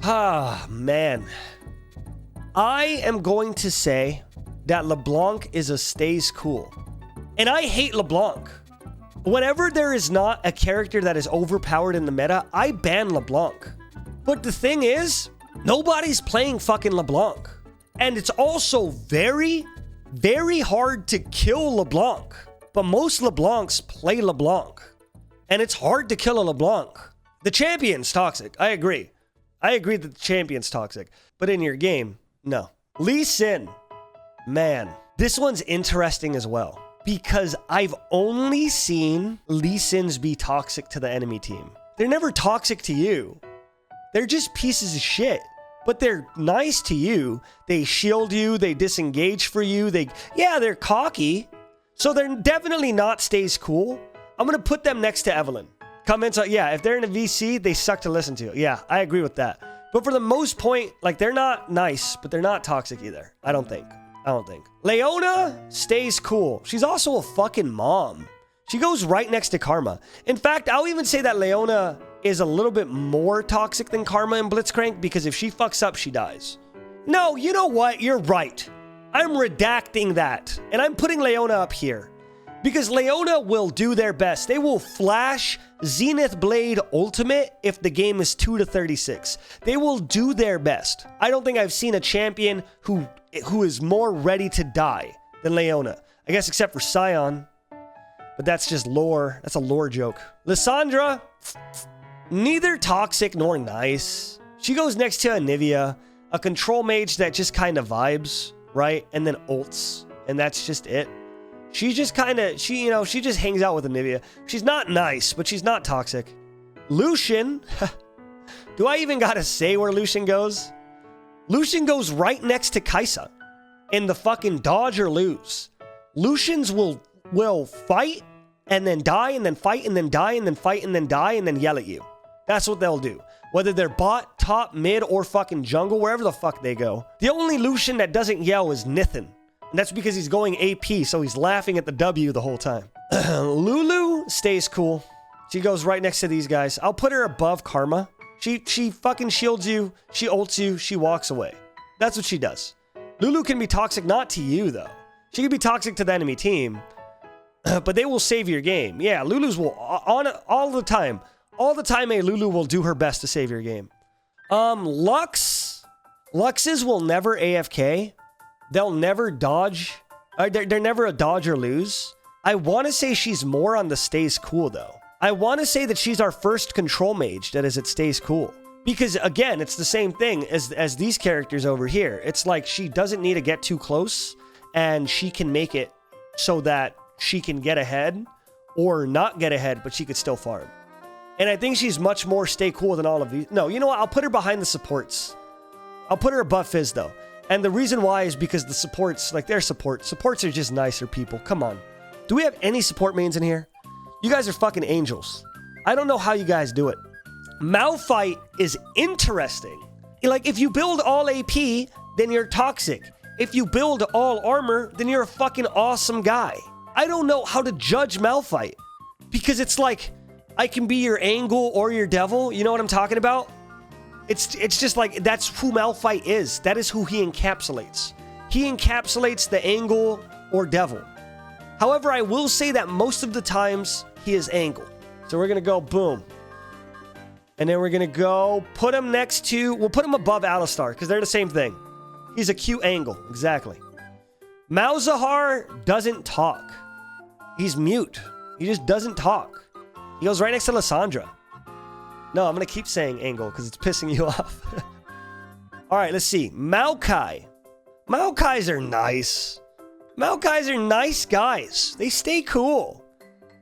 Ah, man. I am going to say that LeBlanc is a Stays Cool. And I hate LeBlanc. Whenever there is not a character that is overpowered in the meta, I ban LeBlanc. But the thing is, nobody's playing fucking LeBlanc. And it's also very, very hard to kill LeBlanc. But most LeBlancs play LeBlanc. And it's hard to kill a LeBlanc. The champion's toxic. I agree. I agree that the champion's toxic. But in your game, no. Lee Sin. Man, this one's interesting as well. Because I've only seen Lee Sins be toxic to the enemy team. They're never toxic to you. They're just pieces of shit. But they're nice to you. They shield you. They disengage for you. They're cocky. So they're definitely not Stays Cool. I'm going to put them next to Evelyn. Comments on, yeah, if they're in a VC, they suck to listen to. Yeah, I agree with that. But for the most point, like, they're not nice, but they're not toxic either. I don't think. Leona Stays Cool. She's also a fucking mom. She goes right next to Karma. In fact, I'll even say that Leona is a little bit more toxic than Karma in Blitzcrank because if she fucks up, she dies. No, you know what? You're right. I'm redacting that. And I'm putting Leona up here. Because Leona will do their best. They will flash Zenith Blade Ultimate if the game is 2-36. They will do their best. I don't think I've seen a champion who is more ready to die than Leona. I guess except for Sion. But that's just lore. That's a lore joke. Lissandra, neither toxic nor nice. She goes next to Anivia, a control mage that just kind of vibes, right? And then ults. And that's just it. She just kind of, she just hangs out with Anivia. She's not nice, but she's not toxic. Lucian. Do I even gotta say where Lucian goes? Lucian goes right next to Kaisa in the fucking dodge or lose. Lucians will fight and then die and then fight and then die and then fight and then die and then yell at you. That's what they'll do. Whether they're bot, top, mid, or fucking jungle, wherever the fuck they go. The only Lucian that doesn't yell is Nithin. And that's because he's going AP, so he's laughing at the W the whole time. Lulu Stays Cool. She goes right next to these guys. I'll put her above Karma. She fucking shields you, she ults you, she walks away. That's what she does. Lulu can be toxic not to you, though. She can be toxic to the enemy team, but they will save your game. Yeah, Lulu's will, all the time. All the time, a Lulu will do her best to save your game. Lux's will never AFK. They'll never dodge. They're never a dodge or lose. I want to say she's more on the Stays Cool, though. I want to say that she's our first control mage that is at Stays Cool. Because, again, it's the same thing as these characters over here. It's like she doesn't need to get too close, and she can make it so that she can get ahead or not get ahead, but she could still farm. And I think she's much more Stay Cool than all of these. No, you know what? I'll put her behind the supports. I'll put her above Fizz, though. And the reason why is because the supports, like their supports are just nicer people. Come on. Do we have any support mains in here? You guys are fucking angels. I don't know how you guys do it. Malphite is interesting. Like, if you build all AP, then you're toxic. If you build all armor, then you're a fucking awesome guy. I don't know how to judge Malphite. Because it's like, I can be your Angle or your Devil. You know what I'm talking about? It's just like, that's who Malphite is. That is who he encapsulates. He encapsulates the Angle or Devil. However, I will say that most of the times, he is Angle. So we're going to go boom. And then we're going to go put him next to... We'll put him above Alistar because they're the same thing. He's a cute Angle. Exactly. Malzahar doesn't talk. He's mute. He just doesn't talk. He goes right next to Lysandra. No, I'm going to keep saying Angle because it's pissing you off. All right, let's see. Maokai. Maokais are nice. Maokais are nice guys. They stay cool.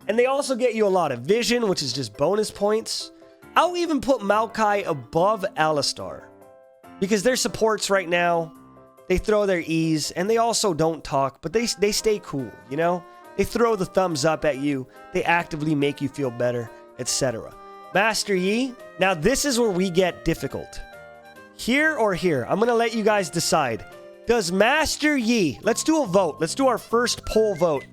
And they also get you a lot of vision, which is just bonus points. I'll even put Maokai above Alistar. Because their supports right now, they throw their E's, and they also don't talk, but they stay cool, you know? They throw the thumbs up at you. They actively make you feel better, etc. Master Yi. Now, this is where we get difficult. Here or here? I'm going to let you guys decide. Does Master Yi... Let's do a vote. Let's do our first poll vote.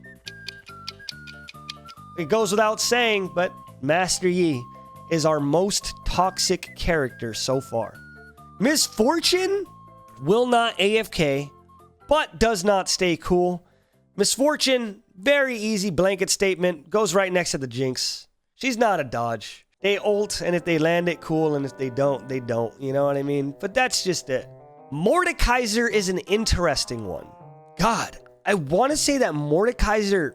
It goes without saying, but Master Yi is our most toxic character so far. Misfortune will not AFK, but does not stay cool. Misfortune, very easy blanket statement, goes right next to the Jinx. She's not a dodge. They ult, and if they land it, cool, and if they don't, they don't. You know what I mean? But that's just it. Mordekaiser is an interesting one. God, I want to say that Mordekaiser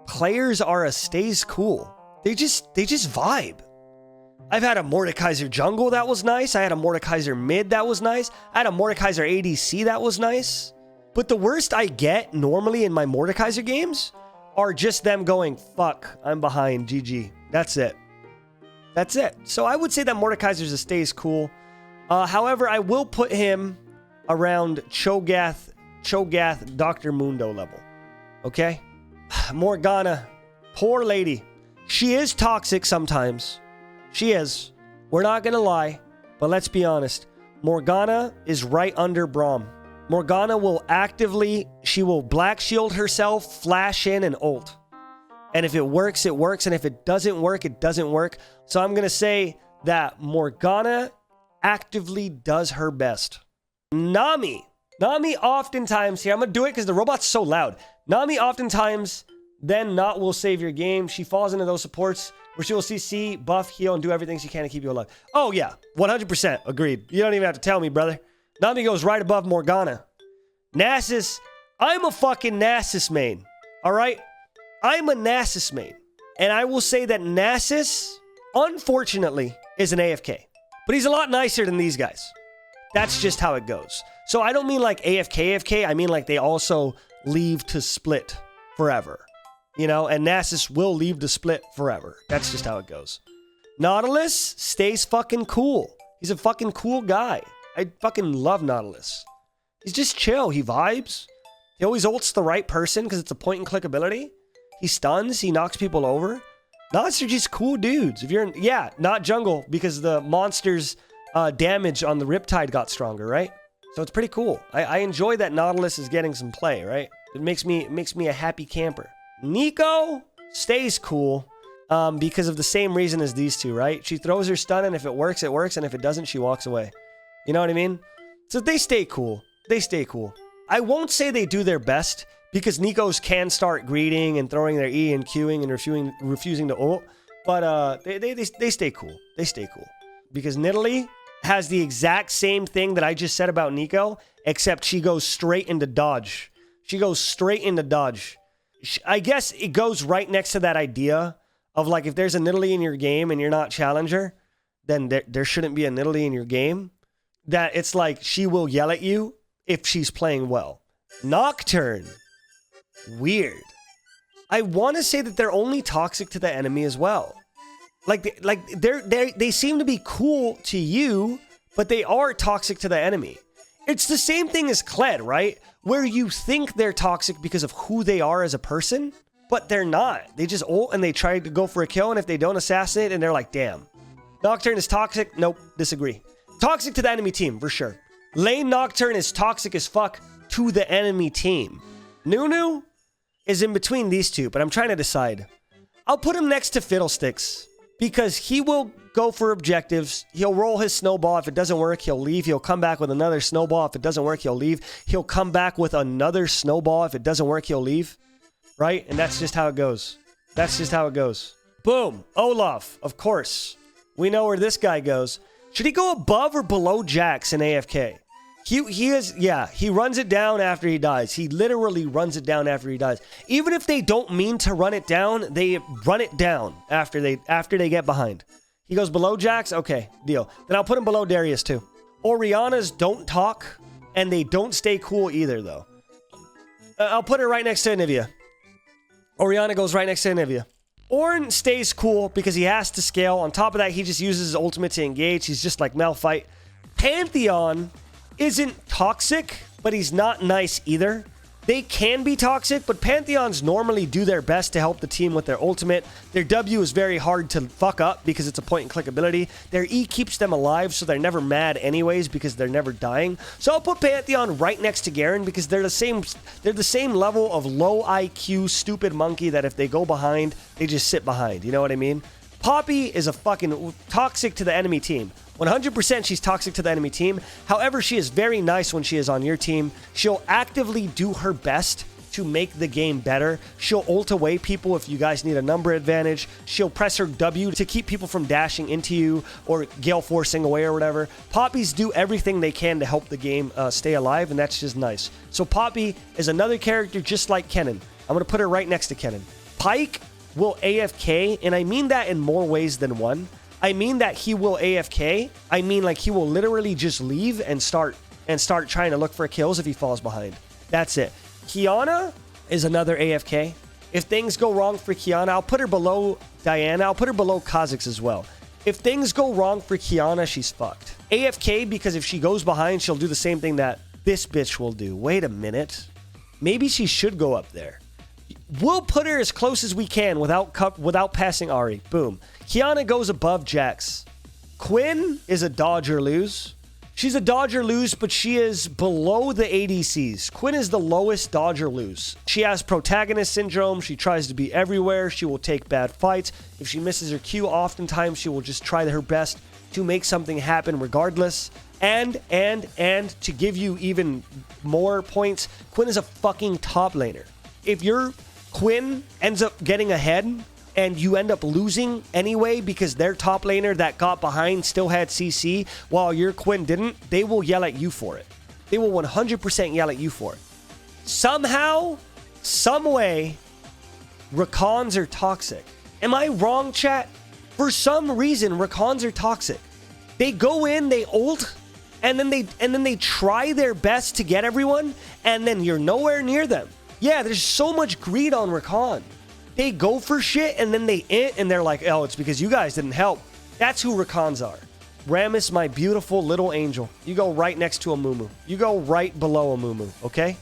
players are a stays cool. They just vibe. I've had a Mordekaiser jungle that was nice. I had a Mordekaiser mid that was nice. I had a Mordekaiser ADC that was nice. But the worst I get normally in my Mordekaiser games are just them going, fuck, I'm behind, GG. That's it. That's it. So I would say that Mordekaiser stays cool. However, I will put him around Cho'Gath, Dr. Mundo level. Okay? Morgana. Poor lady. She is toxic sometimes. She is. We're not going to lie. But let's be honest. Morgana is right under Braum. Morgana will actively... She will black shield herself, flash in, and ult. And if it works, it works. And if it doesn't work, it doesn't work. So I'm going to say that Morgana actively does her best. Nami. Nami oftentimes... Here, I'm going to do it because the robot's so loud. Nami oftentimes then not will save your game. She falls into those supports where she will CC, buff, heal, and do everything she can to keep you alive. Oh, yeah. 100%. Agreed. You don't even have to tell me, brother. Nami goes right above Morgana. Nasus. I'm a fucking Nasus main. All right? I'm a Nasus main. And I will say that Nasus, unfortunately, is an AFK. But he's a lot nicer than these guys. That's just how it goes. So I don't mean like AFK. I mean like they also leave to split forever. You know, and Nasus will leave to split forever. That's just how it goes. Nautilus stays fucking cool. He's a fucking cool guy. I fucking love Nautilus. He's just chill. He vibes. He always ults the right person because it's a point and click ability. He stuns. He knocks people over. Nautilus are just cool dudes. If you're in, yeah, not jungle because the monster's damage on the Riptide got stronger, right? So it's pretty cool. I enjoy that Nautilus is getting some play, right? It makes me a happy camper. Nico stays cool because of the same reason as these two, right? She throws her stun, and if it works, it works, and if it doesn't, she walks away. You know what I mean? So they stay cool. They stay cool. I won't say they do their best because Nikos can start greeting and throwing their E and queuing and refusing to ult, but they stay cool. They stay cool. Because Nidalee has the exact same thing that I just said about Nico, except she goes straight into dodge. She goes straight into dodge. I guess it goes right next to that idea of like if there's a Nidalee in your game and you're not challenger, then there shouldn't be a Nidalee in your game. That it's like she will yell at you if she's playing well. Nocturne. Weird. I want to say that they're only toxic to the enemy as well. They seem to be cool to you, but they are toxic to the enemy. It's the same thing as Kled, right? Where you think they're toxic because of who they are as a person, but they're not. They just ult and they try to go for a kill, and if they don't assassinate, and they're like, damn, Nocturne is toxic. Nope, disagree. Toxic to the enemy team, for sure. Lane Nocturne is toxic as fuck to the enemy team. Nunu is in between these two, but I'm trying to decide. I'll put him next to Fiddlesticks because he will go for objectives. He'll roll his snowball. If it doesn't work, he'll leave. He'll come back with another snowball. If it doesn't work, he'll leave. He'll come back with another snowball. If it doesn't work, he'll leave. Right? And that's just how it goes. That's just how it goes. Boom. Olaf, of course. We know where this guy goes. Should he go above or below Jax in AFK? He runs it down after he dies. He literally runs it down after he dies. Even if they don't mean to run it down, they run it down after they get behind. He goes below Jax? Okay, deal. Then I'll put him below Darius too. Oriana's don't talk, and they don't stay cool either, though. I'll put her right next to Anivia. Oriana goes right next to Anivia. Ornn stays cool because he has to scale. On top of that, he just uses his ultimate to engage. He's just like Malphite. Pantheon isn't toxic, but he's not nice either. They can be toxic, but Pantheons normally do their best to help the team with their ultimate. Their W is very hard to fuck up because it's a point-and-click ability. Their E keeps them alive, so they're never mad anyways because they're never dying. So I'll put Pantheon right next to Garen because they're the same level of low IQ, stupid monkey that if they go behind, they just sit behind. You know what I mean? Poppy is a fucking toxic to the enemy team. 100% she's toxic to the enemy team. However, she is very nice when she is on your team. She'll actively do her best to make the game better. She'll ult away people if you guys need a number advantage. She'll press her W to keep people from dashing into you or gale forcing away or whatever. Poppies do everything they can to help the game stay alive, and that's just nice. So Poppy is another character just like Kennen. I'm going to put her right next to Kennen. Pyke will AFK, and I mean that in more ways than one. I mean that he will AFK. I mean like he will literally just leave and start trying to look for kills if he falls behind. That's it. Kiana is another AFK. If things go wrong for Kiana, I'll put her below Diana. I'll put her below Kha'Zix as well. If things go wrong for Kiana, she's fucked. AFK because if she goes behind, she'll do the same thing that this bitch will do. Wait a minute. Maybe she should go up there. We'll put her as close as we can without passing Ahri. Boom. Kiana goes above Jax. Quinn is a dodge or lose. She's a dodge or lose, but she is below the ADCs. Quinn is the lowest dodge or lose. She has protagonist syndrome. She tries to be everywhere. She will take bad fights. If she misses her Q, oftentimes she will just try her best to make something happen regardless. And to give you even more points, Quinn is a fucking top laner. If your Quinn ends up getting ahead and you end up losing anyway because their top laner that got behind still had CC while your Quinn didn't, they will yell at you for it. They will 100% yell at you for it. Somehow, some way, Rakans are toxic. Am I wrong, chat? For some reason, Rakans are toxic. They go in, they ult, and then they try their best to get everyone, and then you're nowhere near them. Yeah, there's so much greed on Rakan. They go for shit and then they and they're like, oh, it's because you guys didn't help. That's who Rakans are. Rammus, my beautiful little angel. You go right next to a Mumu. You go right below a Mumu, okay?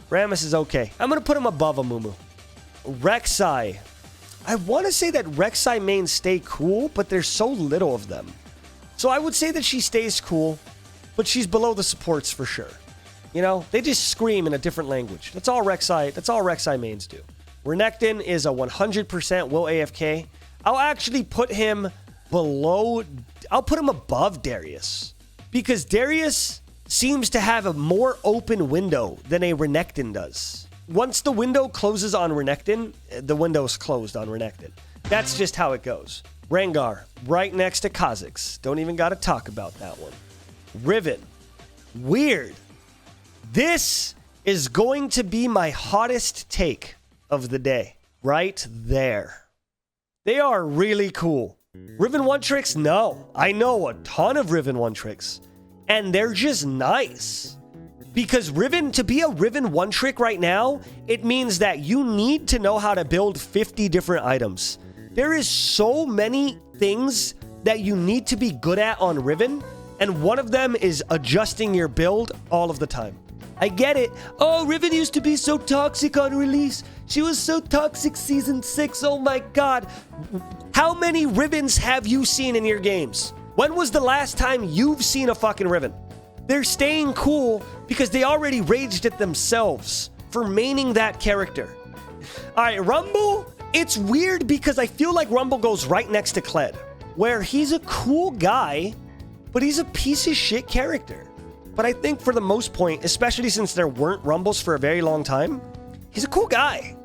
Rammus is okay. I'm going to put him above a Mumu. Rek'Sai. I want to say that Rek'Sai mains stay cool, but there's so little of them. So I would say that she stays cool, but she's below the supports for sure. You know, they just scream in a different language. That's all Rek'Sai mains do. Renekton is a 100% will AFK. I'll actually put him below... I'll put him above Darius. Because Darius seems to have a more open window than a Renekton does. Once the window closes on Renekton, the window's closed on Renekton. That's just how it goes. Rengar, right next to Kha'Zix. Don't even got to talk about that one. Riven. Weird. This is going to be my hottest take of the day. Right there. They are really cool. Riven 1 tricks? No. I know a ton of Riven 1 tricks. And they're just nice. Because Riven, to be a Riven 1 trick right now, it means that you need to know how to build 50 different items. There is so many things that you need to be good at on Riven, and one of them is adjusting your build all of the time. I get it. Oh, Riven used to be so toxic on release. She was so toxic season 6. Oh my god. How many Rivens have you seen in your games? When was the last time you've seen a fucking Riven? They're staying cool because they already raged at themselves for maining that character. All right, Rumble. It's weird because I feel like Rumble goes right next to Kled, where he's a cool guy, but he's a piece of shit character. But I think for the most point, especially since there weren't Rumbles for a very long time, he's a cool guy.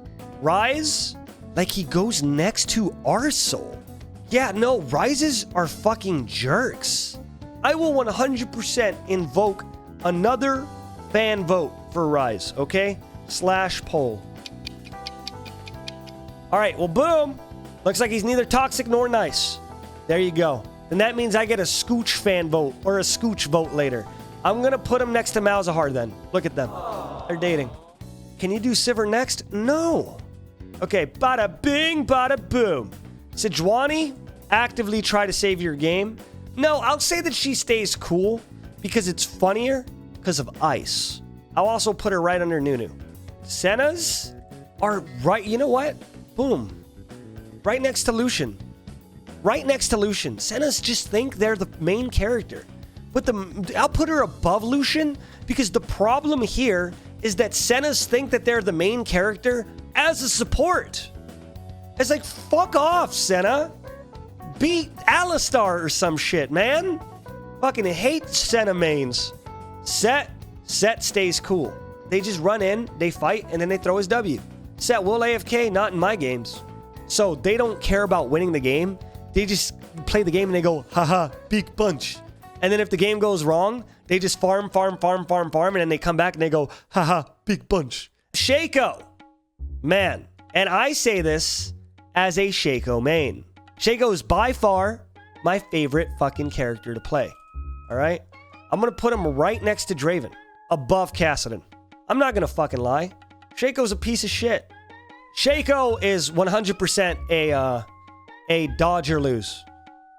Rise, like he goes next to Arsoul. Yeah, no, Rises are fucking jerks. I will 100% invoke another fan vote for Rise, okay? /poll. All right, well, boom. Looks like he's neither toxic nor nice. There you go. Then that means I get a Scooch fan vote or a Scooch vote later. I'm going to put him next to Malzahar then. Look at them. They're dating. Can you do Sivir next? No. Okay, bada bing, bada boom. Sejuani, actively try to save your game. No, I'll say that she stays cool because it's funnier because of ice. I'll also put her right under Nunu. Senna's are right, you know what? Boom. Right next to Lucian. Right next to Lucian. Senna's just think they're the main character. But I'll put her above Lucian because the problem here is that Senna's think that they're the main character as a support. It's like, fuck off, Senna. Beat Alistar or some shit, man. Fucking hate Senna mains. Set stays cool. They just run in, they fight, and then they throw his W. Set will AFK, not in my games. So they don't care about winning the game. They just play the game and they go, haha, big punch. And then if the game goes wrong, they just farm, and then they come back and they go, haha, big bunch. Shaco. Man. And I say this as a Shaco main. Shaco is by far my favorite fucking character to play. All right? I'm going to put him right next to Draven, above Kassadin. I'm not going to fucking lie. Shaco's a piece of shit. Shaco is 100% a dodge or lose.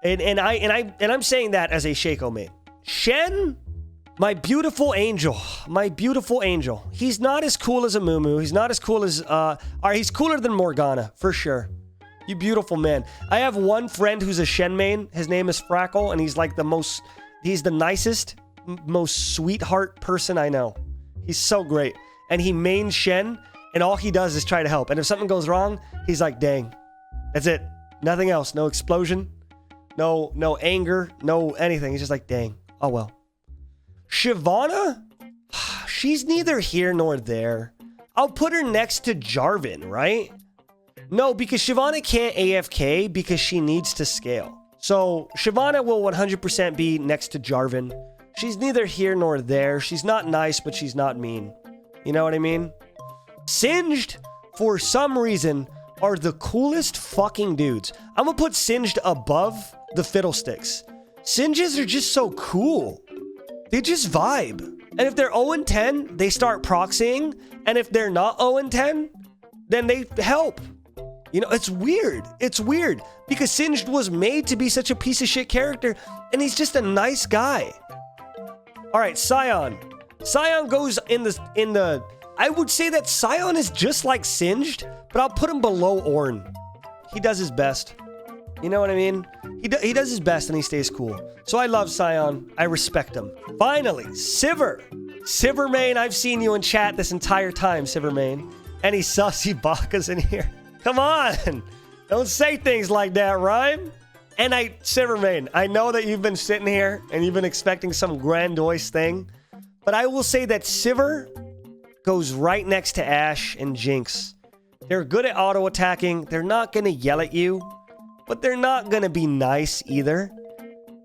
And I'm saying that as a Shaco main. Shen, my beautiful angel. My beautiful angel. He's not as cool as a Mumu. He's not as cool as he's cooler than Morgana, for sure. You beautiful man. I have one friend who's a Shen main. His name is Frackle, and he's like he's the nicest, most sweetheart person I know. He's so great. And he mains Shen, and all he does is try to help. And if something goes wrong, he's like, dang. That's it. Nothing else. No explosion. No anger, no anything. He's just like, dang. Oh, well. Shyvana? She's neither here nor there. I'll put her next to Jarvan, right? No, because Shyvana can't AFK because she needs to scale. So Shyvana will 100% be next to Jarvan. She's neither here nor there. She's not nice, but she's not mean. You know what I mean? Singed, for some reason, are the coolest fucking dudes. I'm gonna put Singed above the Fiddlesticks. Singes are just so cool. They just vibe. And if they're 0-10, they start proxying. And if they're not 0-10, then they help. You know, it's weird. It's weird. Because Singed was made to be such a piece of shit character. And he's just a nice guy. Alright, Sion. Sion goes in the... I would say that Sion is just like Singed, but I'll put him below Ornn. He does his best. You know what I mean? He does his best and he stays cool. So I love Sion. I respect him. Finally, Sivir. Sivir main, I've seen you in chat this entire time, Sivir main. Any sussy bakas in here? Come on. Don't say things like that, Rhyme. And Sivir main, I know that you've been sitting here and you've been expecting some grandiose thing, but I will say that Sivir goes right next to Ashe and Jinx. They're good at auto-attacking. They're not going to yell at you, but they're not going to be nice either.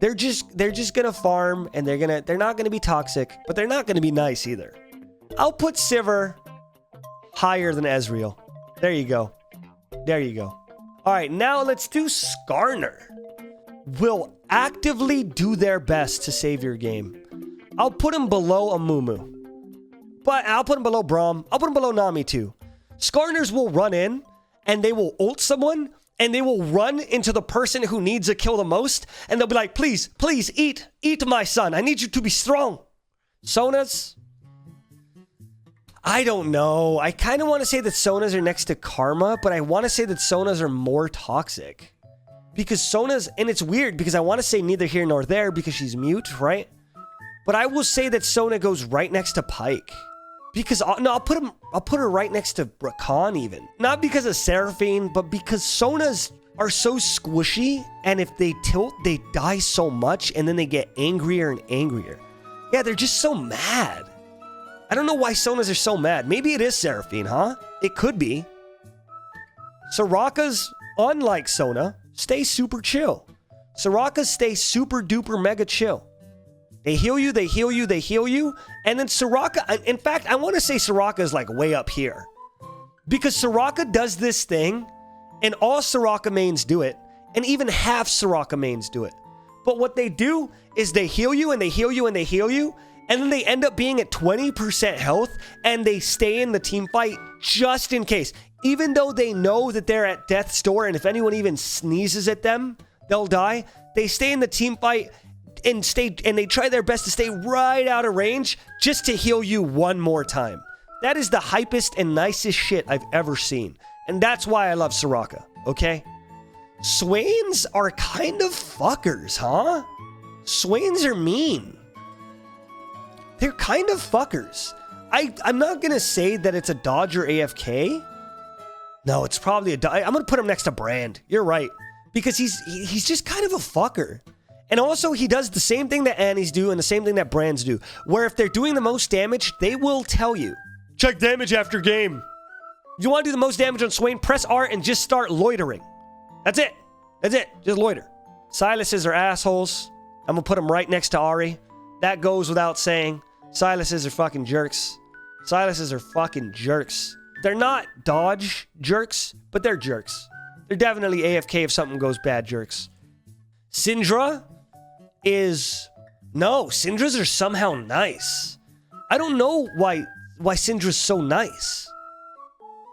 They're just going to farm, and they're not going to be toxic, but they're not going to be nice either. I'll put Sivir higher than Ezreal. There you go. There you go. All right, now let's do Skarner. Will actively do their best to save your game. I'll put him below a Mumu. But I'll put him below Braum. I'll put him below Nami too. Skarners will run in and they will ult someone and they will run into the person who needs a kill the most and they'll be like, please, please eat my son. I need you to be strong. Sona's, I don't know. I kind of want to say that Sonas are next to Karma, but I want to say that Sonas are more toxic. Because Sona's, and it's weird because I want to say neither here nor there because she's mute, right? But I will say that Sona goes right next to Pyke. Because, no, I'll put her right next to Rakan even. Not because of Seraphine, but because Sonas are so squishy, and if they tilt, they die so much, and then they get angrier and angrier. Yeah, they're just so mad. I don't know why Sonas are so mad. Maybe it is Seraphine, huh? It could be. Soraka's, unlike Sona, stay super chill. Soraka stay super duper mega chill. They heal you, they heal you, they heal you. And then Soraka, in fact, I want to say Soraka is like way up here. Because Soraka does this thing, and all Soraka mains do it, and even half Soraka mains do it. But what they do is they heal you, and they heal you, and they heal you, and then they end up being at 20% health, and they stay in the team fight just in case. Even though they know that they're at death's door, and if anyone even sneezes at them, they'll die. They stay in the team fight and they try their best to stay right out of range just to heal you one more time. That is the hypest and nicest shit I've ever seen. And that's why I love Soraka, okay? Swains are kind of fuckers, huh? Swains are mean. They're kind of fuckers. I'm not going to say that it's a Dodge or AFK. No, it's probably a... I'm going to put him next to Brand. You're right. Because he's just kind of a fucker. And also, he does the same thing that Annies do and the same thing that Brands do. Where if they're doing the most damage, they will tell you. Check damage after game. If you want to do the most damage on Swain, press R and just start loitering. That's it. That's it. Just loiter. Silas's are assholes. I'm going to put them right next to Ahri. That goes without saying. Silas's are fucking jerks. Silas's are fucking jerks. They're not dodge jerks, but they're jerks. They're definitely AFK if something goes bad jerks. Syndra is... No, Syndra's are somehow nice. I don't know why Syndra's so nice.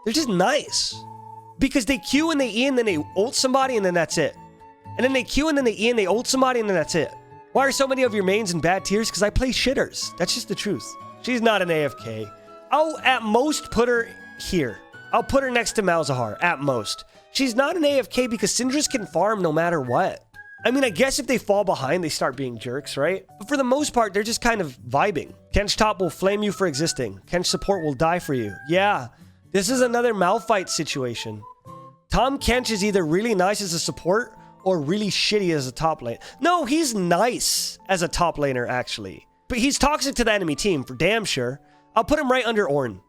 They're just nice. Because they Q and they E and then they ult somebody and then that's it. And then they Q and then they E and they ult somebody and then that's it. Why are so many of your mains in bad tiers? Because I play shitters. That's just the truth. She's not an AFK. I'll at most put her here. I'll put her next to Malzahar, at most. She's not an AFK because Syndras can farm no matter what. I mean, I guess if they fall behind, they start being jerks, right? But for the most part, they're just kind of vibing. Kench top will flame you for existing. Kench support will die for you. Yeah, this is another Malphite situation. Tahm Kench is either really nice as a support or really shitty as a top lane. No, he's nice as a top laner, actually. But he's toxic to the enemy team, for damn sure. I'll put him right under Ornn.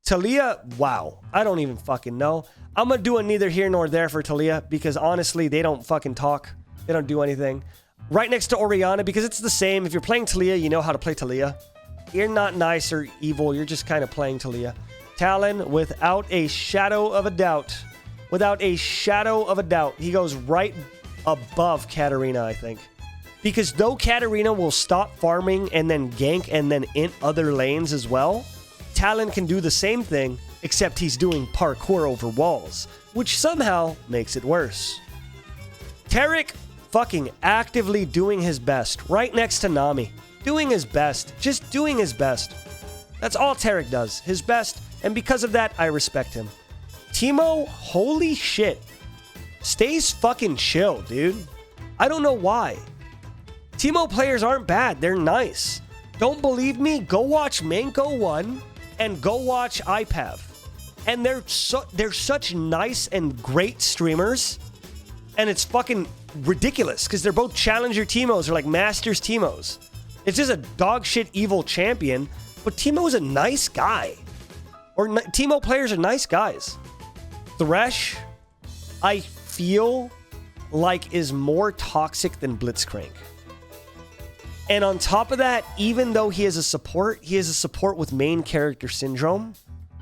Talia, wow. I don't even fucking know. I'm gonna do a neither here nor there for Talia because honestly, they don't fucking talk. They don't do anything. Right next to Orianna because it's the same. If you're playing Talia, you know how to play Talia. You're not nice or evil. You're just kind of playing Talia. Talon, without a shadow of a doubt. Without a shadow of a doubt. He goes right above Katarina, I think. Because though Katarina will stop farming and then gank and then int other lanes as well, Talon can do the same thing, except he's doing parkour over walls, which somehow makes it worse. Taric fucking actively doing his best, right next to Nami. Doing his best, just doing his best. That's all Taric does, his best, and because of that, I respect him. Teemo, holy shit. Stays fucking chill, dude. I don't know why. Teemo players aren't bad, they're nice. Don't believe me? Go watch Manko 1 and go watch IPAV. And they're such nice and great streamers. And it's fucking ridiculous because they're both challenger Teemos or like masters Teemos. It's just a dog shit evil champion, but Teemo's a nice guy. Or Teemo players are nice guys. Thresh, I feel like is more toxic than Blitzcrank. And on top of that, even though he is a support with main character syndrome.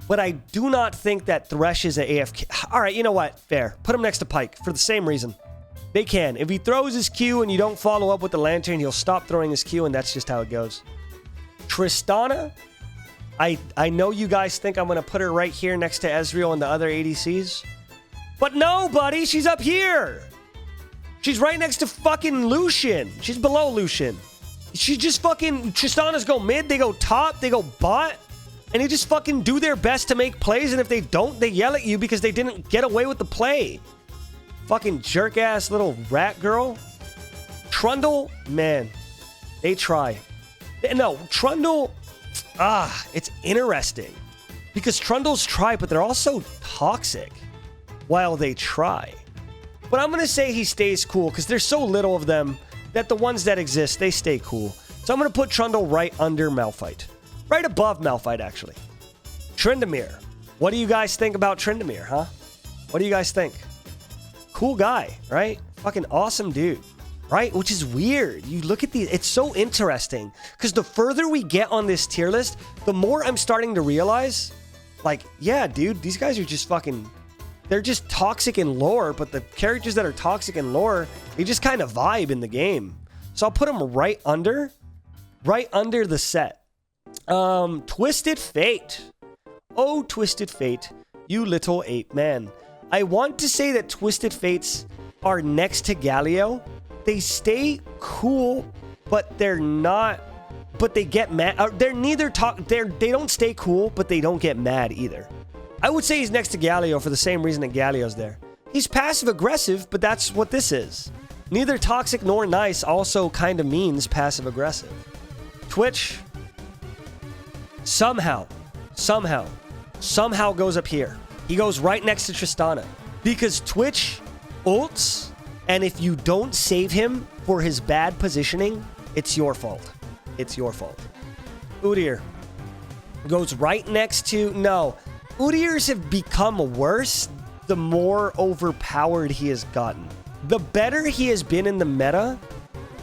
But I do not think that Thresh is an AFK. All right, you know what? Fair. Put him next to Pyke for the same reason. They can. If he throws his Q and you don't follow up with the lantern, he'll stop throwing his Q, and that's just how it goes. Tristana, I know you guys think I'm going to put her right here next to Ezreal and the other ADCs. But no, buddy, she's up here. She's right next to fucking Lucian. She's below Lucian. She just fucking... Tristana's go mid, they go top, they go bot. And you just fucking do their best to make plays, and if they don't, they yell at you because they didn't get away with the play. Fucking jerk-ass little rat girl. Trundle, man, they try. No, Trundle, it's interesting. Because Trundles try, but they're also toxic while they try. But I'm going to say he stays cool because there's so little of them that the ones that exist, they stay cool. So I'm going to put Trundle right under Malphite. Right above Malphite, actually. Tryndamere. What do you guys think about Tryndamere, huh? What do you guys think? Cool guy, right? Fucking awesome dude, right? Which is weird. You look at these, it's so interesting. Because the further we get on this tier list, the more I'm starting to realize, like, yeah, dude, these guys are just fucking... They're just toxic in lore, but the characters that are toxic in lore, they just kind of vibe in the game. So I'll put them right under the set. Twisted Fate. Oh, Twisted Fate, you little ape man. I want to say that Twisted Fates are next to Galio. They stay cool, but they're not, but they get mad. They're neither they don't stay cool, but they don't get mad either. I would say he's next to Galio for the same reason that Galio's there. He's passive-aggressive, but that's what this is. Neither toxic nor nice also kind of means passive-aggressive. Twitch somehow goes up here. He goes right next to Tristana. Because Twitch ults, and if you don't save him for his bad positioning, it's your fault. It's your fault. Udyr goes right next to... No. Udyrs have become worse the more overpowered he has gotten. The better he has been in the meta,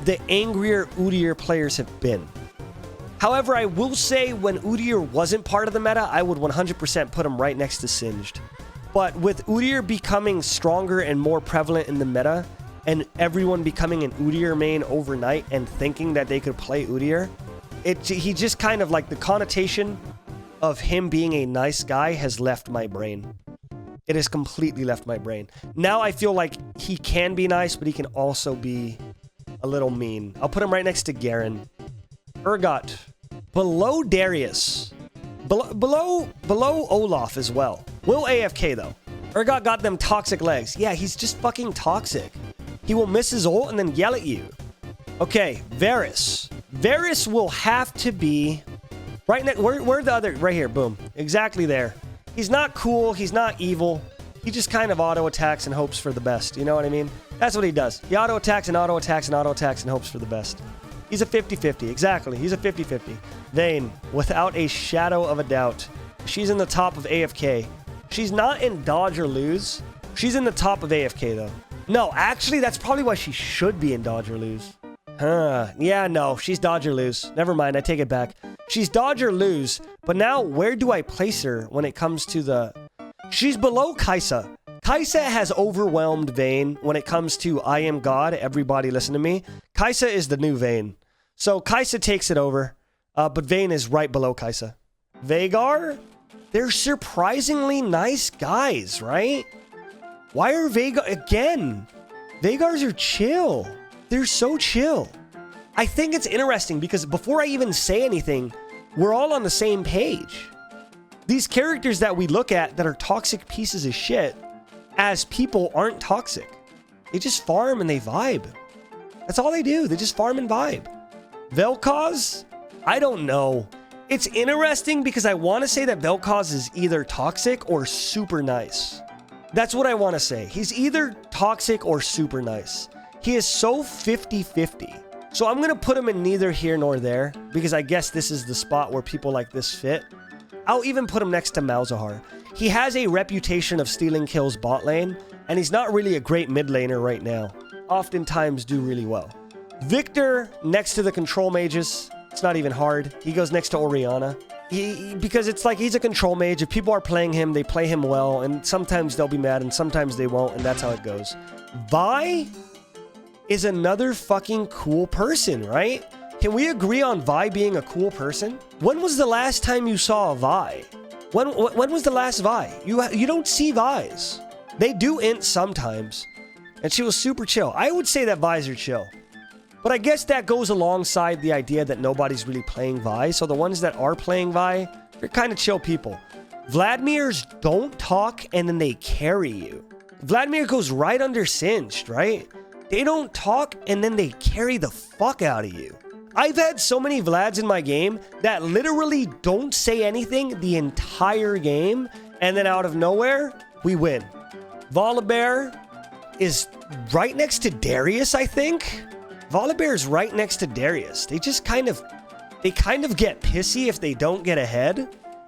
the angrier Udyr players have been. However, I will say when Udyr wasn't part of the meta, I would 100% put him right next to Singed. But with Udyr becoming stronger and more prevalent in the meta, and everyone becoming an Udyr main overnight and thinking that they could play Udyr, he just kind of like the connotation of him being a nice guy has left my brain. It has completely left my brain. Now I feel like he can be nice, but he can also be a little mean. I'll put him right next to Garen. Urgot. Below Darius. Below Olaf as well. Will AFK though. Urgot got them toxic legs. Yeah, he's just fucking toxic. He will miss his ult and then yell at you. Okay, Varus. Varus will have to be... Right next, where the other, right here, boom. Exactly there. He's not cool, he's not evil. He just kind of auto-attacks and hopes for the best, you know what I mean? That's what he does. He auto-attacks and auto-attacks and auto-attacks and hopes for the best. He's a 50-50, exactly. He's a 50-50. Vayne, without a shadow of a doubt. She's in the top of AFK. She's not in dodge or lose. She's in the top of AFK though. No, actually, that's probably why she should be in dodge or lose. Huh, yeah, no, she's dodge or lose. Never mind, I take it back. She's dodge or lose, but now where do I place her when it comes to the... She's below Kai'Sa. Kai'Sa has overwhelmed Vayne when it comes to I am God, everybody listen to me. Kai'Sa is the new Vayne. So Kai'Sa takes it over, but Vayne is right below Kai'Sa. Veigar? They're surprisingly nice guys, right? Why are Veigar... Again, Veigars are chill. They're so chill. I think it's interesting because before I even say anything, we're all on the same page. These characters that we look at that are toxic pieces of shit, as people aren't toxic. They just farm and they vibe. That's all they do. They just farm and vibe. Vel'Koz? I don't know. It's interesting because I want to say that Vel'Koz is either toxic or super nice. That's what I want to say. He's either toxic or super nice. He is so 50-50. So I'm going to put him in neither here nor there, because I guess this is the spot where people like this fit. I'll even put him next to Malzahar. He has a reputation of stealing kills bot lane, and he's not really a great mid laner right now. Oftentimes do really well. Victor next to the control mages. It's not even hard. He goes next to Orianna. Because it's like he's a control mage. If people are playing him, they play him well, and sometimes they'll be mad, and sometimes they won't, and that's how it goes. Vi is another fucking cool person, right? Can we agree on Vi being a cool person? When was the last time you saw a Vi? When was the last Vi? You don't seeVis. They do int sometimes, and she was super chill. I would say thatVis are chill. But I guess that goes alongside the idea that nobody's really playing Vi, so the ones that are playing Vi, They're kind of chill people. Vladmir's don't talk and then they carry you. Vladimir goes right under Singed, right? They don't talk and then they carry the fuck out of you. I've had so many Vlads in my game that literally don't say anything the entire game, and then out of nowhere, we win. Volibear is right next to Darius, I think. Volibear is right next to Darius. They kind of get pissy if they don't get ahead,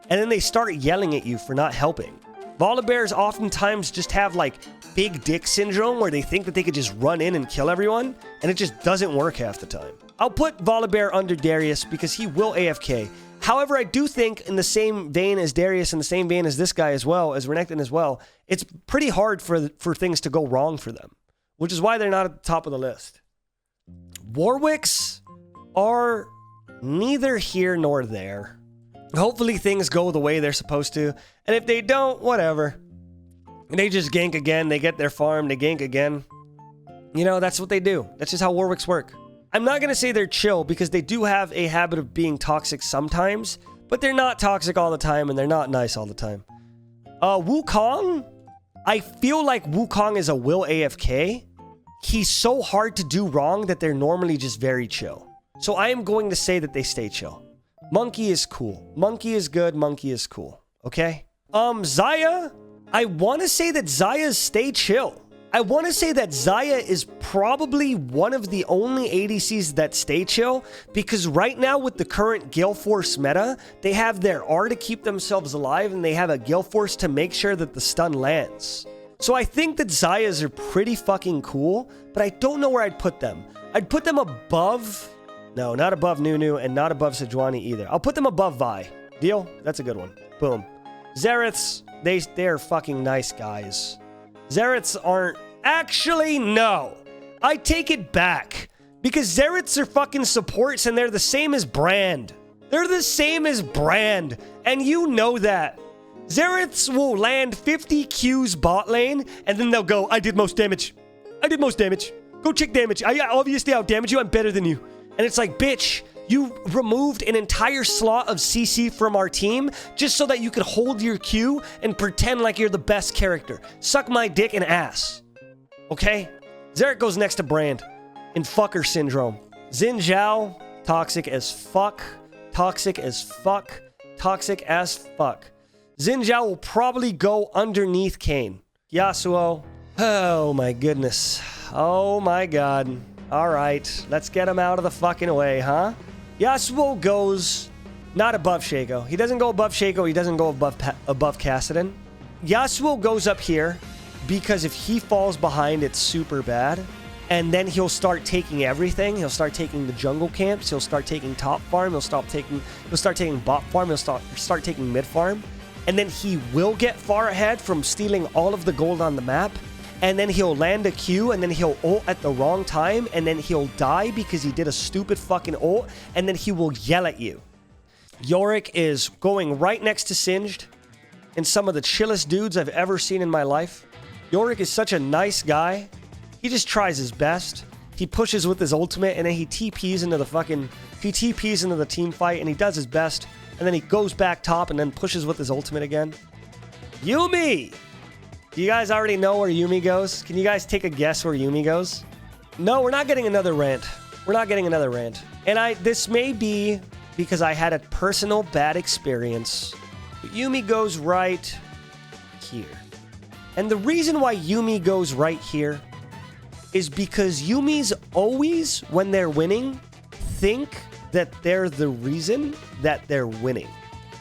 and then they start yelling at you for not helping. Volibears oftentimes just have like big dick syndrome where they think that they could just run in and kill everyone, and it just doesn't work half the time. I'll put Volibear under Darius because he will AFK. However, I do think in the same vein as Darius, in the same vein as this guy as well, as Renekton as well, it's pretty hard for things to go wrong for them, which is why they're not at the top of the list. Warwicks are neither here nor there. Hopefully things go the way they're supposed to, and if they don't, whatever. They just gank again, they get their farm, they gank again. You know, that's what they do. That's just how Warwicks work. I'm not going to say they're chill because they do have a habit of being toxic sometimes, but they're not toxic all the time and they're not nice all the time. Wukong, I feel like Wukong is a will AFK. He's so hard to do wrong that they're normally just very chill. So I am going to say that they stay chill. Monkey is cool. Monkey is good. Monkey is cool. Okay? Xayah, I want to say that Xayah's stay chill. I want to say that Xayah is probably one of the only ADCs that stay chill, because right now with the current Gale Force meta, they have their R to keep themselves alive and they have a Gale Force to make sure that the stun lands. So I think that Xayahs are pretty fucking cool, but I don't know where I'd put them. I'd put them above... No, not above Nunu and not above Sejuani either. I'll put them above Vi. Deal? That's a good one. Boom. Xeraths, they're fucking nice guys. Xeraths aren't... Actually, no. I take it back. Because Xeraths are fucking supports and they're the same as Brand. They're the same as Brand. And you know that. Xeraths will land 50 Qs bot lane and then they'll go, I did most damage. I did most damage. Go check damage. I obviously out-damage you. I'm better than you. And it's like, bitch, you removed an entire slot of CC from our team just so that you could hold your Q and pretend like you're the best character. Suck my dick and ass. Okay? Xerath goes next to Brand in fucker syndrome. Xin Zhao, toxic as fuck. Toxic as fuck. Toxic as fuck. Xin Zhao will probably go underneath Kayn. Yasuo. Oh my goodness. Oh my god. Alright, let's get him out of the fucking way, huh? Yasuo goes not above Shaco. He doesn't go above Shaco. He doesn't go above Kassadin. Yasuo goes up here because if he falls behind, it's super bad. And then he'll start taking everything. He'll start taking the jungle camps. He'll start taking top farm. He'll start taking bot farm. He'll start taking mid farm. And then he will get far ahead from stealing all of the gold on the map. And then he'll land a Q, and then he'll ult at the wrong time, and then he'll die because he did a stupid fucking ult, and then he will yell at you. Yorick is going right next to Singed, and some of the chillest dudes I've ever seen in my life. Yorick is such a nice guy. He just tries his best. He pushes with his ultimate, and then he TPs into the team fight, and he does his best, and then he goes back top and then pushes with his ultimate again. Yuumi! Do you guys already know where Yuumi goes? Can you guys take a guess where Yuumi goes? No, we're not getting another rant. We're not getting another rant. And this may be because I had a personal bad experience. But Yuumi goes right here. And the reason why Yuumi goes right here is because Yuumi's always, when they're winning, think that they're the reason that they're winning.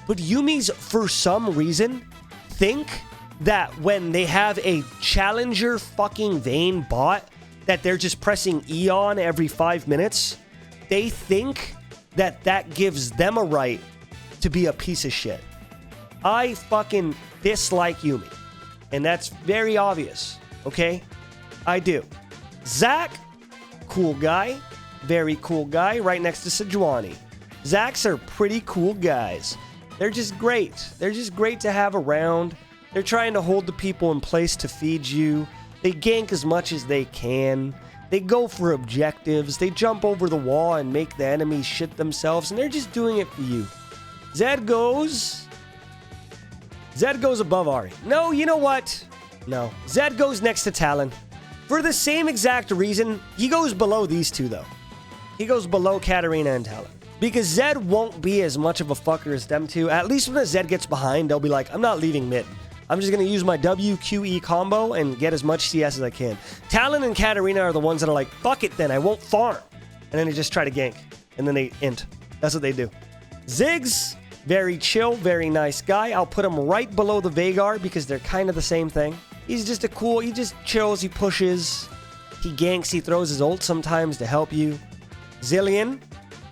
But Yuumi's, for some reason, think that when they have a challenger fucking Vayne bot that they're just pressing E on every 5 minutes, they think that that gives them a right to be a piece of shit. I fucking dislike Yuumi. And that's very obvious, okay? I do. Zac, cool guy. Very cool guy, right next to Sejuani. Zacs are pretty cool guys. They're just great. They're just great to have around. They're trying to hold the people in place to feed you. They gank as much as they can. They go for objectives. They jump over the wall and make the enemies shit themselves, and they're just doing it for you. Zed goes Zed goes above Ari. No, you know what? No. Zed goes next to Talon. For the same exact reason, he goes below these two, though. He goes below Katarina and Talon. Because Zed won't be as much of a fucker as them two. At least when a Zed gets behind, they'll be like, I'm not leaving mid. I'm just going to use my WQE combo and get as much CS as I can. Talon and Katarina are the ones that are like, fuck it then, I won't farm. And then they just try to gank. And then they int. That's what they do. Ziggs, very chill, very nice guy. I'll put him right below the Veigar because they're kind of the same thing. He's just he just chills, he pushes, he ganks, he throws his ult sometimes to help you. Zillion.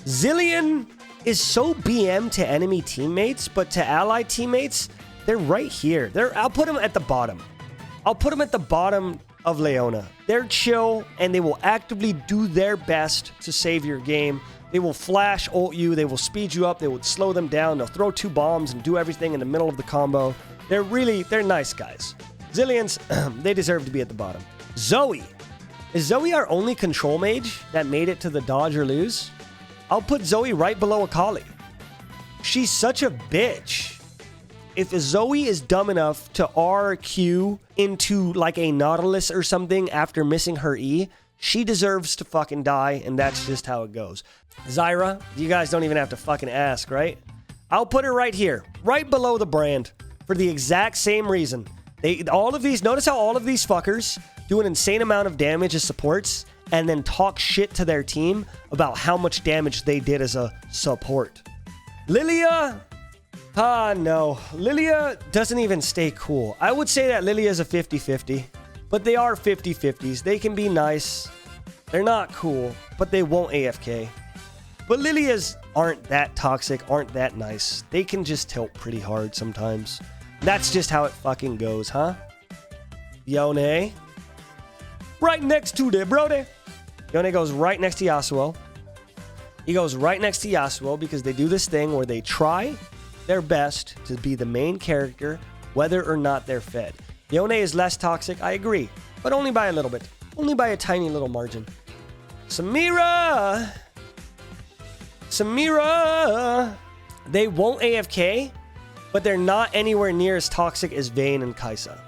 Zillion is so BM to enemy teammates, but to ally teammates, they're right here. I'll put them at the bottom. I'll put them at the bottom of Leona. They're chill, and they will actively do their best to save your game. They will flash ult you. They will speed you up. They will slow them down. They'll throw 2 bombs and do everything in the middle of the combo. They're nice guys. Zillions, they deserve to be at the bottom. Zoe. Is Zoe our only control mage that made it to the dodge or lose? I'll put Zoe right below Akali. She's such a bitch. If Zoe is dumb enough to RQ into like a Nautilus or something after missing her E, she deserves to fucking die, and that's just how it goes. Zyra, you guys don't even have to fucking ask, right? I'll put her right here, right below the brand, for the exact same reason. Notice how all of these fuckers do an insane amount of damage as supports and then talk shit to their team about how much damage they did as a support. Lilia, no. Lilia doesn't even stay cool. I would say that Lilia is a 50-50, but they are 50-50s. They can be nice. They're not cool, but they won't AFK. But Lilias aren't that toxic, aren't that nice. They can just tilt pretty hard sometimes. That's just how it fucking goes, huh? Yone. Right next to the brody. Yone goes right next to Yasuo. He goes right next to Yasuo because they do this thing where they try their best to be the main character, whether or not they're fed. Yone is less toxic, I agree, but only by a little bit. Only by a tiny little margin. Samira! They won't AFK, but they're not anywhere near as toxic as Vayne and Kai'Sa.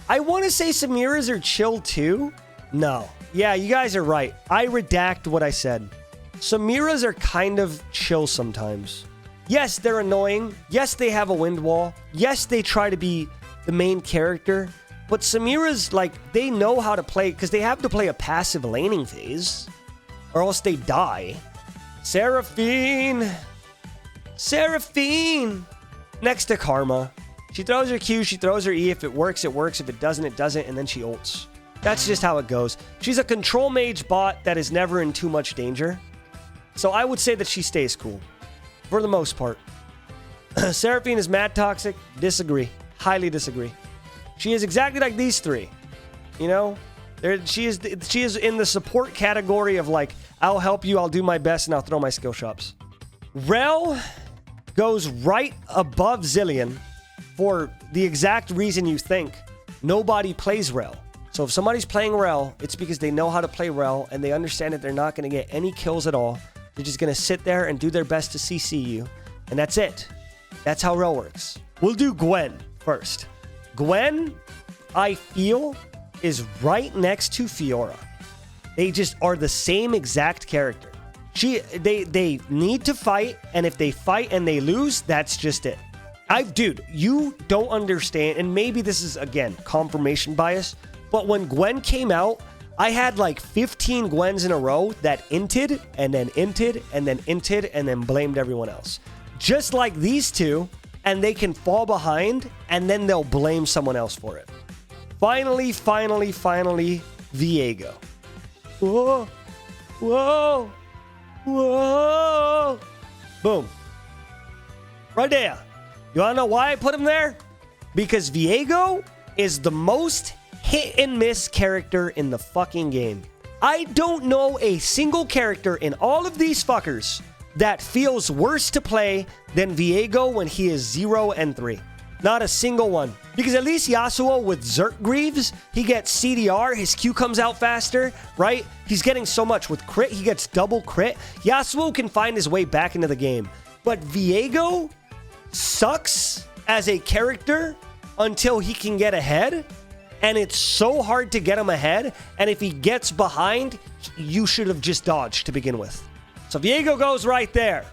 I want to say Samira's are chill too. No. Yeah, you guys are right. I redact what I said. Samira's are kind of chill sometimes. Yes, they're annoying. Yes, they have a wind wall. Yes, they try to be the main character. But Samira's, like, they know how to play, because they have to play a passive laning phase, or else they die. Seraphine! Next to Karma. She throws her Q, she throws her E. If it works, it works. If it doesn't, it doesn't, and then she ults. That's just how it goes. She's a control mage bot that is never in too much danger. So I would say that she stays cool. For the most part. Seraphine is mad toxic. Disagree. Highly disagree. She is exactly like these three. You know? She is in the support category of like, I'll help you, I'll do my best, and I'll throw my skill shops. Rel goes right above Zillion for the exact reason you think. Nobody plays Rel. So if somebody's playing Rel, it's because they know how to play Rel and they understand that they're not going to get any kills at all. They're just going to sit there and do their best to CC you. And that's it. That's how Rel works. We'll do Gwen first. Gwen, I feel, is right next to Fiora. They just are the same exact character. They need to fight, and if they fight and they lose, that's just it. Dude, you don't understand, and maybe this is, again, confirmation bias, but when Gwen came out, I had like 15 Gwens in a row that inted, and then inted, and then inted, and then blamed everyone else. Just like these two, and they can fall behind, and then they'll blame someone else for it. Finally, Viego. Whoa, whoa, whoa. Boom. Right there. You wanna know why I put him there? Because Viego is the most hit and miss character in the fucking game. I don't know a single character in all of these fuckers that feels worse to play than Viego when he is 0 and 3. Not a single one. Because at least Yasuo with Zerk Greaves, he gets CDR, his Q comes out faster, right? He's getting so much. With crit, he gets double crit. Yasuo can find his way back into the game. But Viego sucks as a character until he can get ahead. And it's so hard to get him ahead. And if he gets behind, you should have just dodged to begin with. So Viego goes right there.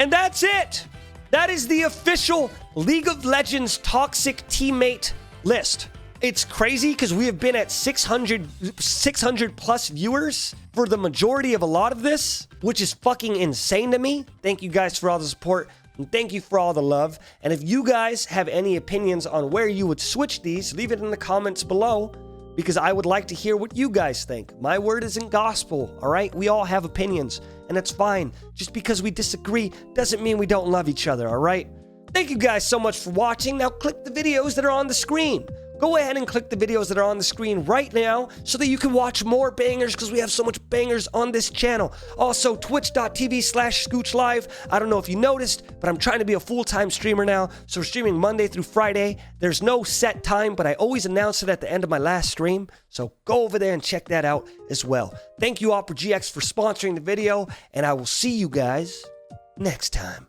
And that's it. That is the official League of Legends Toxic teammate list. It's crazy because we have been at 600 plus viewers for the majority of a lot of this, which is fucking insane to me. Thank you guys for all the support. And thank you for all the love. And if you guys have any opinions on where you would switch these, leave it in the comments below, because I would like to hear what you guys think. My word isn't gospel, all right? We all have opinions, and it's fine. Just because we disagree doesn't mean we don't love each other, all right? Thank you guys so much for watching. Now click the videos that are on the screen. Go ahead and click the videos that are on the screen right now so that you can watch more bangers, because we have so much bangers on this channel. Also, twitch.tv/ScoochLive. I don't know if you noticed, but I'm trying to be a full-time streamer now. So we're streaming Monday through Friday. There's no set time, but I always announce it at the end of my last stream. So go over there and check that out as well. Thank you, Opera GX, for sponsoring the video, and I will see you guys next time.